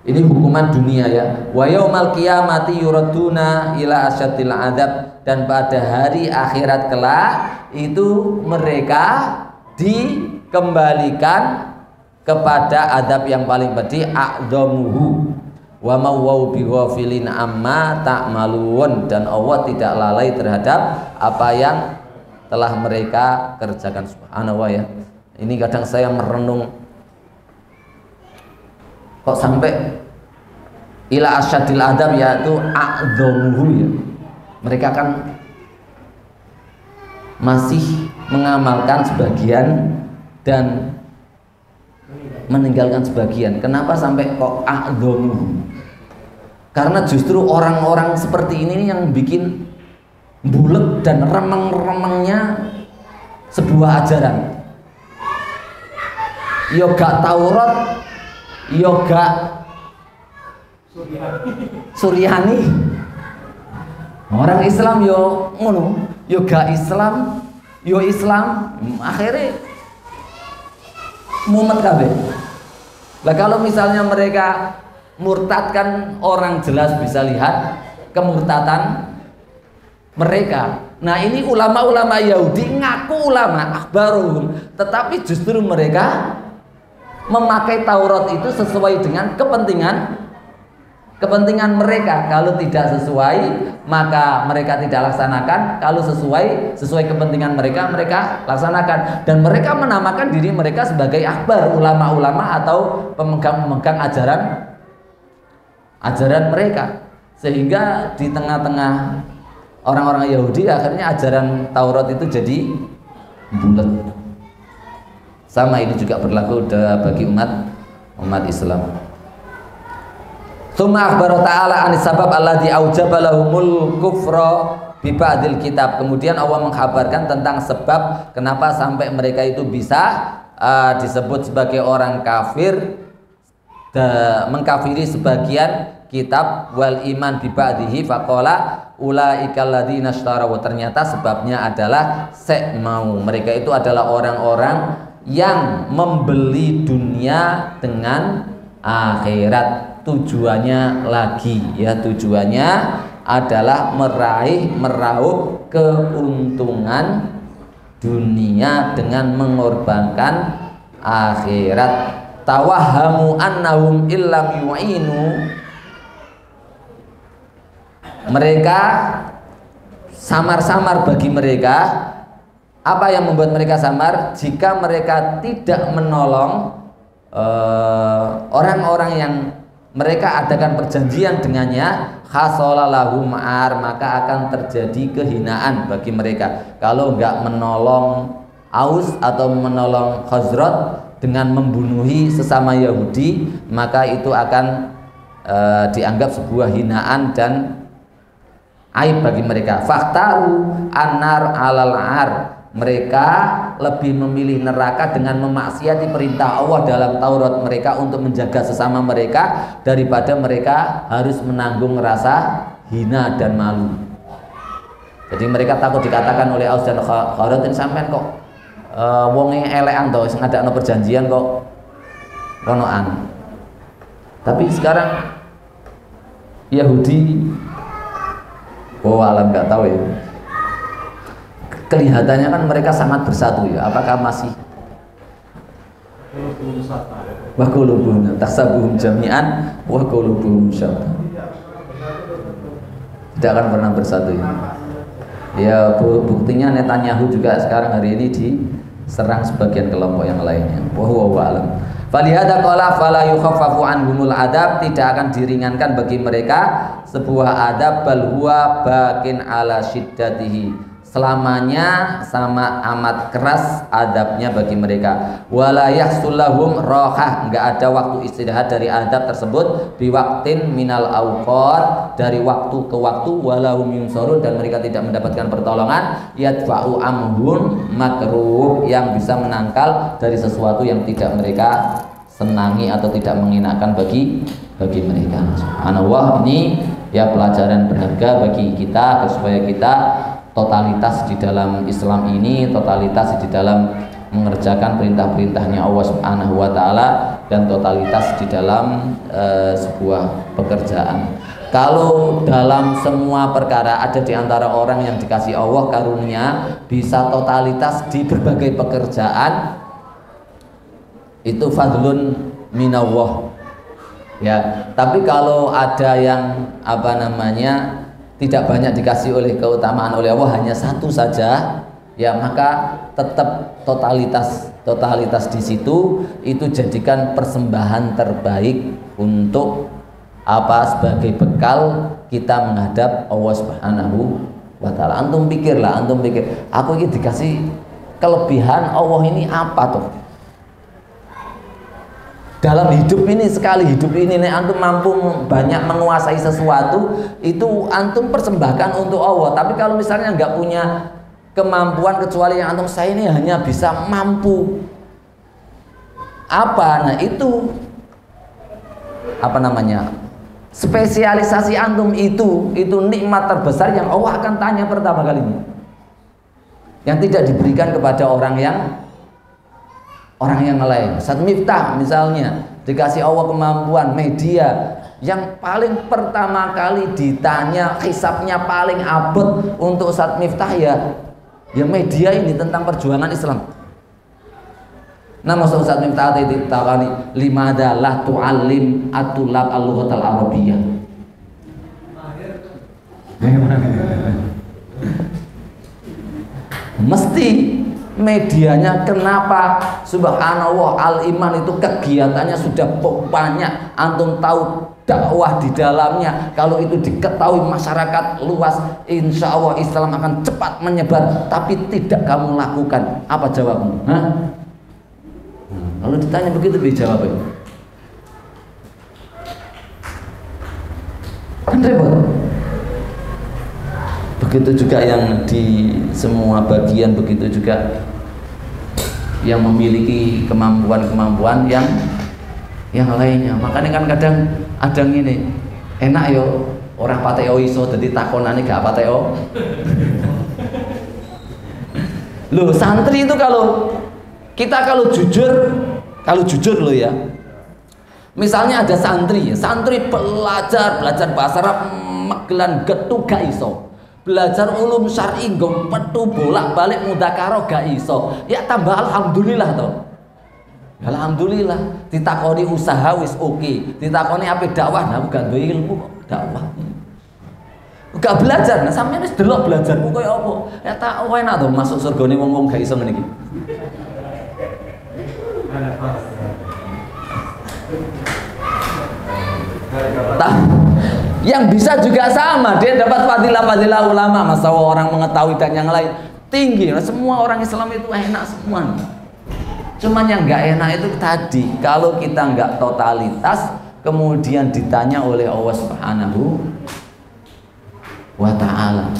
Ini hukuman dunia ya. Wa yaumal qiyamati yuraduna ila asyaddil adzab, dan pada hari akhirat kelak itu mereka dikembalikan kepada adab yang paling pedih, a'dhamuhu wa mawau bighafilin amma ta'malun, dan Allah tidak lalai terhadap apa yang telah mereka kerjakan. Subhanallah ya. Ini kadang saya merenung, kok sampai ila asyadil adab, yaitu a'dhamuhu ya. Mereka kan masih mengamalkan sebagian dan meninggalkan sebagian. Kenapa sampai kok a'dhamuhu? Karena justru orang-orang seperti ini yang bikin bulet dan remeng-remengnya sebuah ajaran. Yoga Taurat, yoga Suryani. Orang Islam yo ngono, yoga Islam, yo Islam, akhirnya mumet kabeh. Lah kalau misalnya mereka murtad, kan orang jelas bisa lihat kemurtadan mereka. Nah, ini ulama-ulama Yahudi ngaku ulama akhbaruhum, tetapi justru mereka memakai Taurat itu sesuai dengan kepentingan kepentingan mereka. Kalau tidak sesuai maka mereka tidak laksanakan, kalau sesuai kepentingan mereka, mereka laksanakan. Dan mereka menamakan diri mereka sebagai ahbar, ulama-ulama atau pemegang-pemegang ajaran mereka. Sehingga di tengah-tengah orang-orang Yahudi akhirnya ajaran Taurat itu jadi bulat. Sama ini juga berlaku bagi umat Islam. Tsumma akhbara ta'ala anis sabab alladzi aujaba lahumul kufra bi ba'dil kitab. Kemudian Allah mengkhabarkan tentang sebab kenapa sampai mereka itu bisa disebut sebagai orang kafir, mengkafiri sebagian kitab, wal iman bi ba'dihi faqala ulaikal ladzina ishtaraw. Ternyata sebabnya adalah mereka itu adalah orang-orang yang membeli dunia dengan akhirat. Tujuannya adalah meraup keuntungan dunia dengan mengorbankan akhirat. Tawahhamu annahum illam yu'inu, mereka samar-samar bagi mereka. Apa yang membuat mereka samar? Jika mereka tidak menolong orang-orang yang mereka adakan perjanjian dengannya, khasolalahu ma'ar, maka akan terjadi kehinaan bagi mereka. Kalau enggak menolong Aus atau menolong Khazraj dengan membunuhi sesama Yahudi, maka itu akan dianggap sebuah hinaan dan aib bagi mereka. Faktaru anar alal ar, mereka lebih memilih neraka dengan memaksiati perintah Allah dalam Taurat mereka untuk menjaga sesama mereka daripada mereka harus menanggung rasa hina dan malu. Jadi mereka takut dikatakan oleh Aus dan Khazraj, sampean kok wonge elekan to sing ngadakno perjanjian kok ronoan. Tapi sekarang Yahudi, alam nggak tahu ya, kelihatannya kan mereka sangat bersatu ya. Apakah masih wa qulubuhum tahsabuhum jami'an wa qulubuhum syatta? Tidak akan pernah bersatu ya. Ya buktinya Netanyahu juga sekarang hari ini diserang sebagian kelompok yang lainnya. Wallahu a'lam. Falihada qala fala yukhaffafu anhumul adab, tidak akan diringankan bagi mereka sebuah adab, bal huwa bakin ala syiddatihi, selamanya sama amat keras adabnya bagi mereka. Wala yahsullahum rohah, enggak ada waktu istirahat dari adab tersebut, biwaktin minal awqat, dari waktu ke waktu, walahum yunsorun, dan mereka tidak mendapatkan pertolongan, yadfa'u amhun makruh, yang bisa menangkal dari sesuatu yang tidak mereka senangi atau tidak mengenakan bagi mereka. Subhanallah, ini ya pelajaran berharga bagi kita supaya kita totalitas di dalam Islam ini, totalitas di dalam mengerjakan perintah-perintahnya Allah Subhanahu wa taala, dan totalitas di dalam sebuah pekerjaan. Kalau dalam semua perkara ada di antara orang yang dikasih Allah karunia bisa totalitas di berbagai pekerjaan, itu fadlun minallah ya. Tapi kalau ada yang tidak banyak dikasih oleh keutamaan oleh Allah, hanya satu saja ya, maka tetap totalitas di situ itu jadikan persembahan terbaik untuk sebagai bekal kita menghadap Allah Subhanahu wa taala. Antum pikir, aku ini dikasih kelebihan Allah ini apa tuh? Dalam hidup ini, sekali hidup ini nih antum mampu banyak menguasai sesuatu, itu antum persembahkan untuk Allah. Tapi kalau misalnya nggak punya kemampuan kecuali yang antum, saya ini hanya bisa mampu nah itu spesialisasi antum itu nikmat terbesar yang Allah akan tanya pertama kalinya, yang tidak diberikan kepada orang yang lain. Ustaz Miftah misalnya dikasih Allah kemampuan media, yang paling pertama kali ditanya, hisabnya paling abot untuk Ustaz Miftah ya media ini tentang perjuangan Islam. Nah, maksud Ustaz Miftah itu tawani limada la tu'allim atulab al-lughatal arabiyyah. Mesti medianya. Kenapa? Subhanallah, Al-Iman itu kegiatannya sudah banyak, antum tahu dakwah di dalamnya. Kalau itu diketahui masyarakat luas, insya Allah Islam akan cepat menyebar. Tapi tidak kamu lakukan, apa jawabmu? Kalau ditanya begitu, jawabnya kan repot. Begitu juga yang di semua bagian, begitu juga yang memiliki kemampuan-kemampuan yang lainnya. Makanya kan kadang ada ini, enak yo orang pateo iso jadi takonane gak pateo. Loh, santri itu kalau jujur loh ya. Misalnya ada santri belajar bahasa Arab megelan getu gak iso. Belajar ulum syar'i nggo petu bolak-balik mudzakarah gak iso. Ya tambah alhamdulillah toh. Alhamdulillah, ditakoni usaha wis oke, ditakoni ape dakwah, nah gak duwe ilmu kok dakwah. Gak belajar, nah sampeyan wis delok belajarku koyo apa? Ya tak enak to masuk surgane wong-wong gak iso ngene iki. Yang bisa juga sama, dia dapat fadilah-fadilah ulama, masa orang mengetahui dan yang lain tinggi. Semua orang Islam itu enak semua. Cuman yang nggak enak itu tadi, kalau kita nggak totalitas, kemudian ditanya oleh Allah Subhanahu wa Ta'ala.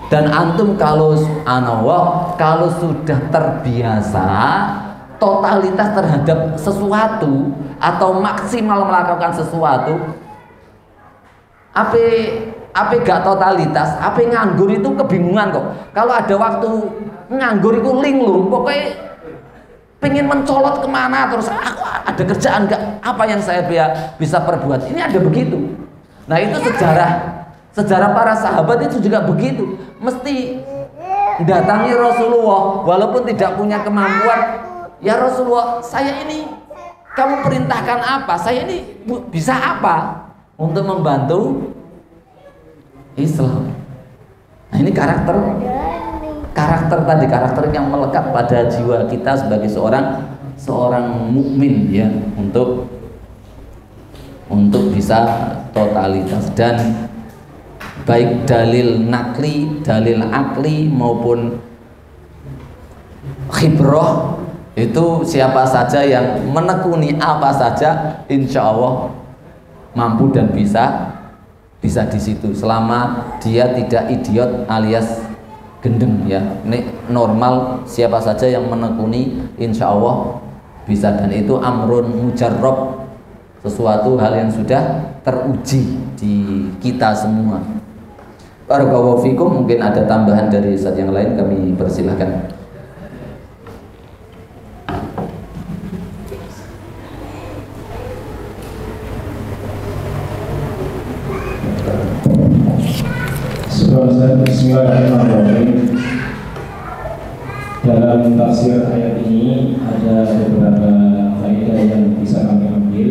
Dan antum kalau kalau sudah terbiasa totalitas terhadap sesuatu atau maksimal melakukan sesuatu, apa gak totalitas, apa nganggur itu kebingungan kok. Kalau ada waktu nganggur itu linglung, pokoknya pengen mencolot kemana, terus aku ada kerjaan gak, apa yang saya bisa perbuat. Ini ada begitu. Nah itu sejarah para sahabat itu juga begitu. Mesti datangi Rasulullah walaupun tidak punya kemampuan. Ya Rasulullah, saya ini kamu perintahkan apa? Saya ini bisa apa untuk membantu Islam. Nah ini karakter tadi, karakter yang melekat pada jiwa kita sebagai seorang mukmin ya, untuk bisa totalitas. Dan baik dalil nakli, dalil akli maupun khibrah, itu siapa saja yang menekuni apa saja insya Allah mampu dan bisa di situ, selama dia tidak idiot alias gendeng ya. Ini normal, siapa saja yang menekuni insya Allah bisa, dan itu amrun mujarrab, sesuatu hal yang sudah teruji di kita semua. Barakallahu fikum. Mungkin ada tambahan dari Ustaz yang lain, kami persilahkan. Bismillahirrahmanirrahim. Dalam tafsir ayat ini ada beberapa faedah yang bisa kami ambil.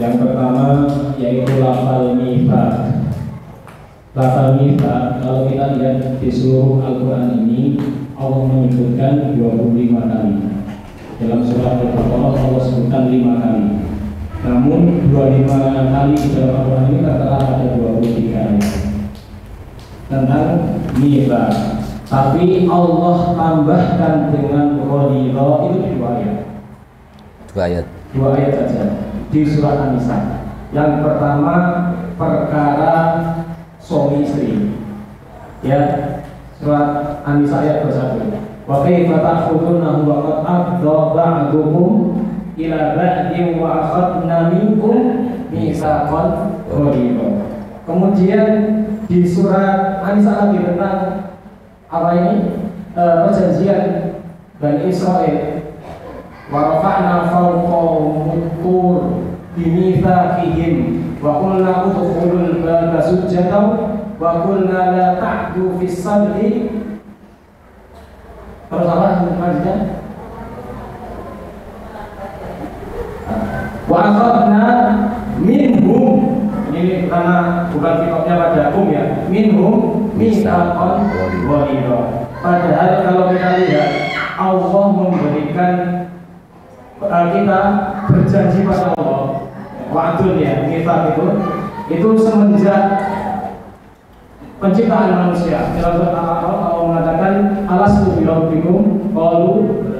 Yang pertama yaitu lafal mitsaq. Lafal mitsaq, kalau kita lihat di seluruh Al-Quran ini, Allah menyebutkan 25 kali. Dalam surah Al-Baqarah Allah sebutkan 5 kali. Namun 25 kali di dalam Al-Quran ini tertera ada 23 ayat tentang mitsaq. Tapi Allah tambahkan dengan ghadira, itu 2 ayat. 2 ayat saja di surat An-Nisa. Yang pertama perkara suami istri. Ya, surat An-Nisa ayat 21. Wa kaifa ta'khudunahu wa qad afdha ba'dukum ila ba'din wa akhadna minkum mitsaqan ghalidha. Kemudian di surat An-Nisa lagi tentang apa ini? Perjanjian Bani Israil. Wa rafa'na fawqahum tur bimitsaqihim wa qulna udkhulul baba sujjatan wa qulna la ta'du fis sabti. Terus apa selanjutnya? Wa akhadna minhum, ini ini karena bukan kitabnya pada hukum ya. Minhum mitsaqan ghalidha. Padahal kalau kita lihat Allah memberikan kita berjanji pada Allah. Wa'dun ya, mitsaq itu semenjak penciptaan manusia. Allah mengatakan alastu bi rabbikum qalu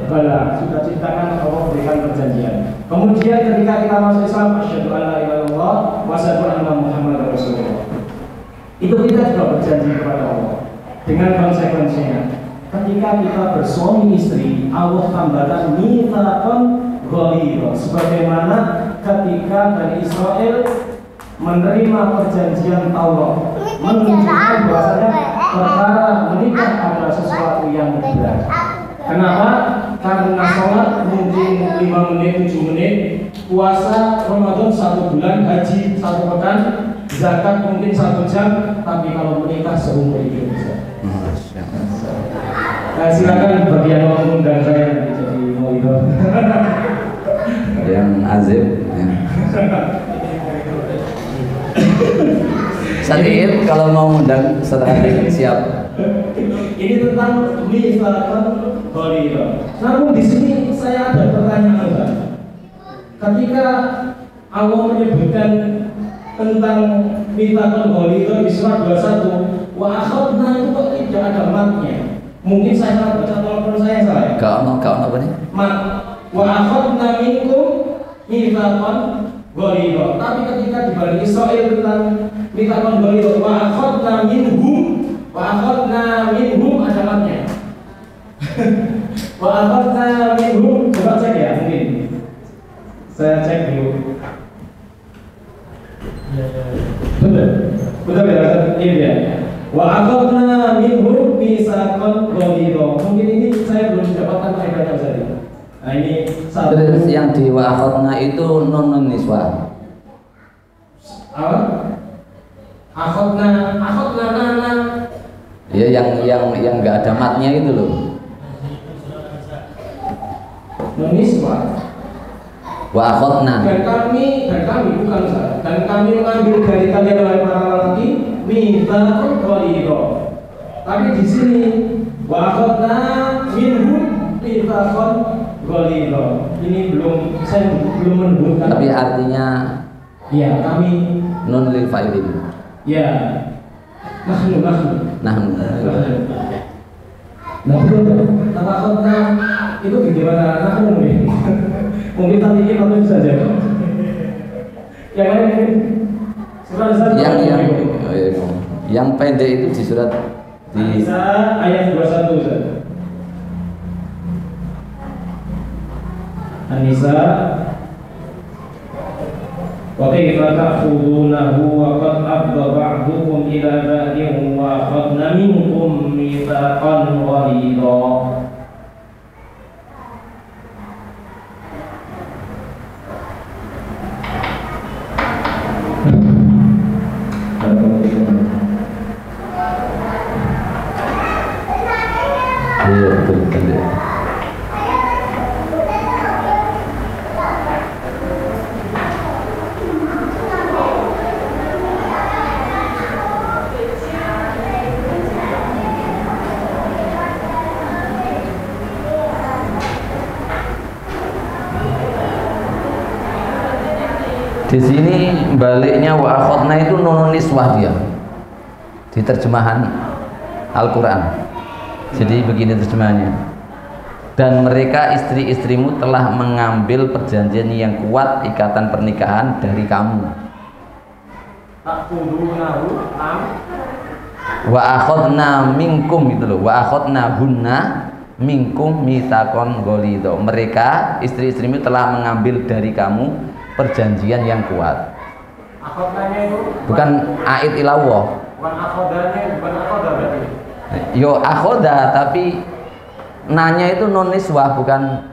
bala, sudah ciptakan Allah berikan perjanjian. Kemudian ketika kita masuk Islam, asyhadu an la ilaha illallah wa asyhadu anna muhammadar rasulullah. Itu kita juga berjanji kepada Allah dengan konsekuensinya. Ketika kita bersuami istri, Allah tambahkan mitsaqan ghalidha, sebagaimana ketika Bani Israel menerima perjanjian Taurat, menunjukkan bahwasanya perkara menikah adalah sesuatu yang berat. Kenapa? Karena sholat mungkin 5 menit, 7 menit, puasa Ramadan 1 bulan, haji 1 pekan, zakat mungkin 1 jam, tapi kalau menikah seumur hidup. Nah, silakan bagi yang mau mengundang saya jadi mau itu. Yang azib. Ya. Saat kalau mau undang setelah siap. Ini tentang mitsaqan ghalidha. Namun di sini saya ada pertanyaan, Pak. Ketika Allah menyebutkan tentang mitsaqan ghalidha di surat 21, wa akhadna itu kok tidak ada matnya. Mungkin saya baca telepon saya salah. Kau apa nih? Mat wa akhadna minkum mitsaqan ghalidha. Tapi ketika di Bani Israil tentang mitsaqan ghalidha, wa akhadna minhum ada matnya. Wa akhadna minhum, coba cek ya mungkin. Saya cek dulu. Betul ya, ini ya. Wa akhadna minhum mitsaqan ghalidha. Mungkin ini saya belum mendapatkan faedahnya tadi. Nah ini satu. Terus yang di wa akhadna itu nun niswa. Apa? Akhadna nana. Ya yang nggak ada matnya itu loh. Nuniswa. Wa akhadna. Dan kami bukan Ustaz. Dan kami mengambil dari kalian wahai para lelaki mitsaqan ghalidha. Tapi di sini wa akhadna minhum mitsaqan ghalidha. Ini saya belum menemukan. Tapi artinya ya kami nun lil fa'ilin. Ya. Nahnu. Nah, Akhadna itu bagaimana? Nahnu nih. Mungkin tadi ini atau bisa saja. Yang lain mungkin yang pendek itu di surat di An-Nisa ayat 21 Ustaz. An-Nisa wa kaifa ta'khudunahu wa qad afdha ba'dukum ila ba'din wa akhadna minkum mitsaqan ghalidha. Iya betul. Di sini baliknya wa akhadna itu nun niswah dia di terjemahan Al-Quran. Jadi begini terjemahannya. Dan mereka istri-istrimu telah mengambil perjanjian yang kuat, ikatan pernikahan dari kamu. Wa akhadna minkum itu loh. Wa akhadna hunna minkum mitsaqan ghalidha. Mereka istri-istrimu telah mengambil dari kamu perjanjian yang kuat. Akhadnanya itu bukan a'id ilawah. Bukan akhodanya, bukan akhodah berarti. Yo akhoda, tapi nanya itu non niswah, bukan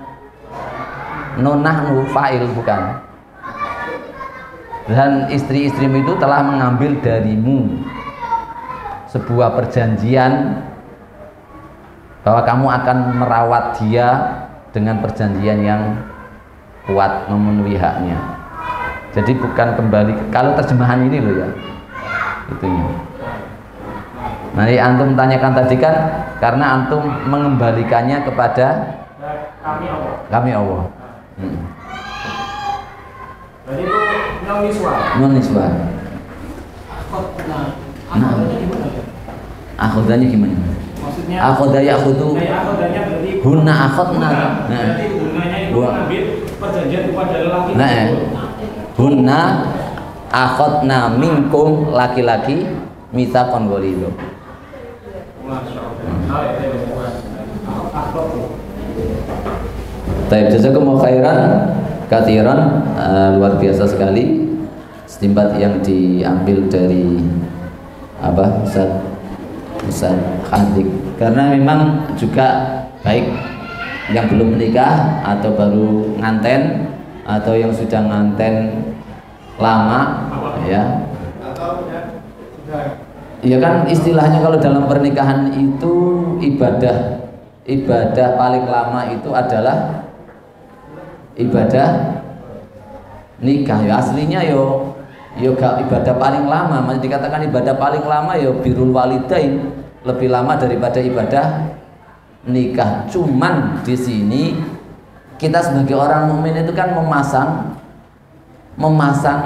non nahnu fa'il, bukan. Dan istri-istrimu itu telah mengambil darimu sebuah perjanjian bahwa kamu akan merawat dia dengan perjanjian yang kuat, memenuhi haknya. Jadi bukan kembali, kalau terjemahan ini loh ya, itunya. Nanti antum tanyakan tadi kan, karena antum mengembalikannya kepada kami Allah. Jadi itu non-niswa. Nah, akhodanya gimana? Maksudnya Akhodanya akhudu. Akhodanya berarti Hunna akhadna. Berarti gunanya itu mengambil perjanjian kepada lelaki. Nah, hunna akhadna minkum laki-laki mitsaqan ghalidha. Taib jazakumullahu khairan katsiran, luar biasa sekali istinbat yang diambil dari apa Ustaz Khandik, karena memang juga baik yang belum menikah atau baru nganten atau yang sudah nganten lama ya. Ya kan istilahnya kalau dalam pernikahan itu ibadah paling lama itu adalah ibadah nikah. Ya aslinya yo gak ibadah paling lama, masih dikatakan ibadah paling lama yo birrul walidain, lebih lama daripada ibadah nikah. Cuman di sini kita sebagai orang mukmin itu kan memasang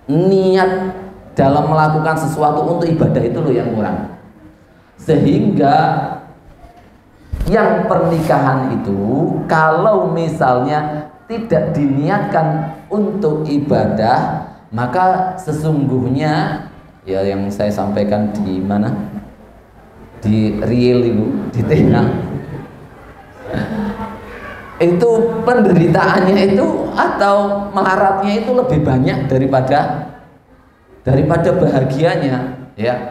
niat dalam melakukan sesuatu untuk ibadah itu loh yang kurang, sehingga yang pernikahan itu kalau misalnya tidak diniatkan untuk ibadah, maka sesungguhnya ya yang saya sampaikan di mana, di Riel itu, di Tengah itu penderitaannya itu atau melaratnya itu lebih banyak daripada bahagianya ya.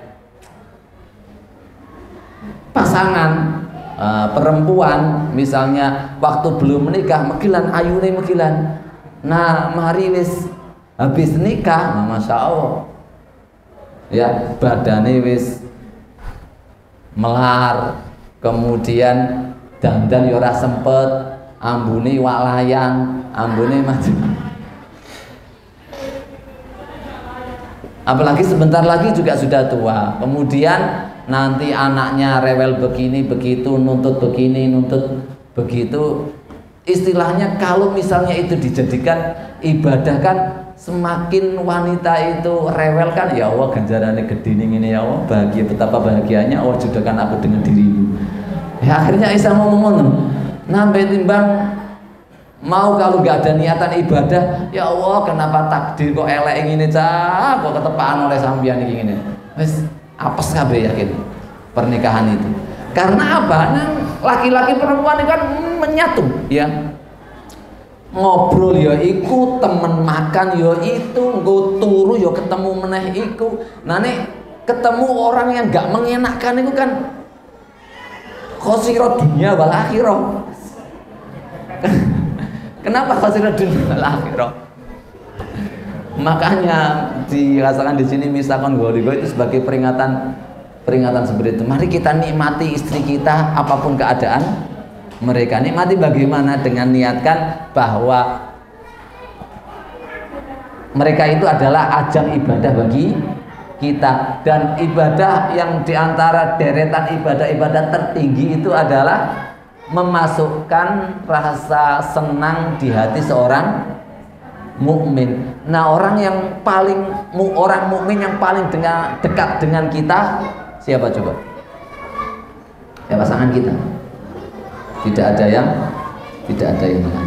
Pasangan perempuan misalnya waktu belum menikah megilan ayune megilan, nah mari wis habis nikah, masya Allah ya badane wis melar, kemudian dandan ya ora sempet, ambune wak layang, ambune macam. Apalagi sebentar lagi juga sudah tua, kemudian nanti anaknya rewel begini begitu, nuntut begini nuntut begitu. Istilahnya kalau misalnya itu dijadikan ibadah kan, semakin wanita itu rewel kan, ya Allah ganjarannya gede ini ya Allah, bahagia, betapa bahagianya Allah jodohkan aku dengan dirimu. Ya akhirnya Isa ngomong nambah timbang mau kalau gak ada niatan ibadah, ya Allah kenapa takdir kok elek ngene cah, kok ketepaan oleh sampeyan iki ngene. Wis apes kabeh yakin pernikahan itu. Karena apa? Nah, laki-laki perempuan itu kan menyatu ya. Ngobrol ya iku, temen makan ya itu, nggo turu ya ketemu meneh iku. Nah nek ketemu orang yang gak mengenakan itu kan khosirah dunia wal akhirah. Kenapa khosirah dunia wal akhirah? Makanya dirasakan di sini misalkan goligo itu sebagai peringatan seperti itu. Mari kita nikmati istri kita apapun keadaan mereka. Nikmati bagaimana dengan niatkan bahwa mereka itu adalah ajang ibadah bagi kita, dan ibadah yang diantara deretan ibadah-ibadah tertinggi itu adalah memasukkan rasa senang di hati seorang mukmin. Nah, orang mukmin yang paling dekat dengan kita siapa coba? Ya pasangan kita. Tidak ada yang lain.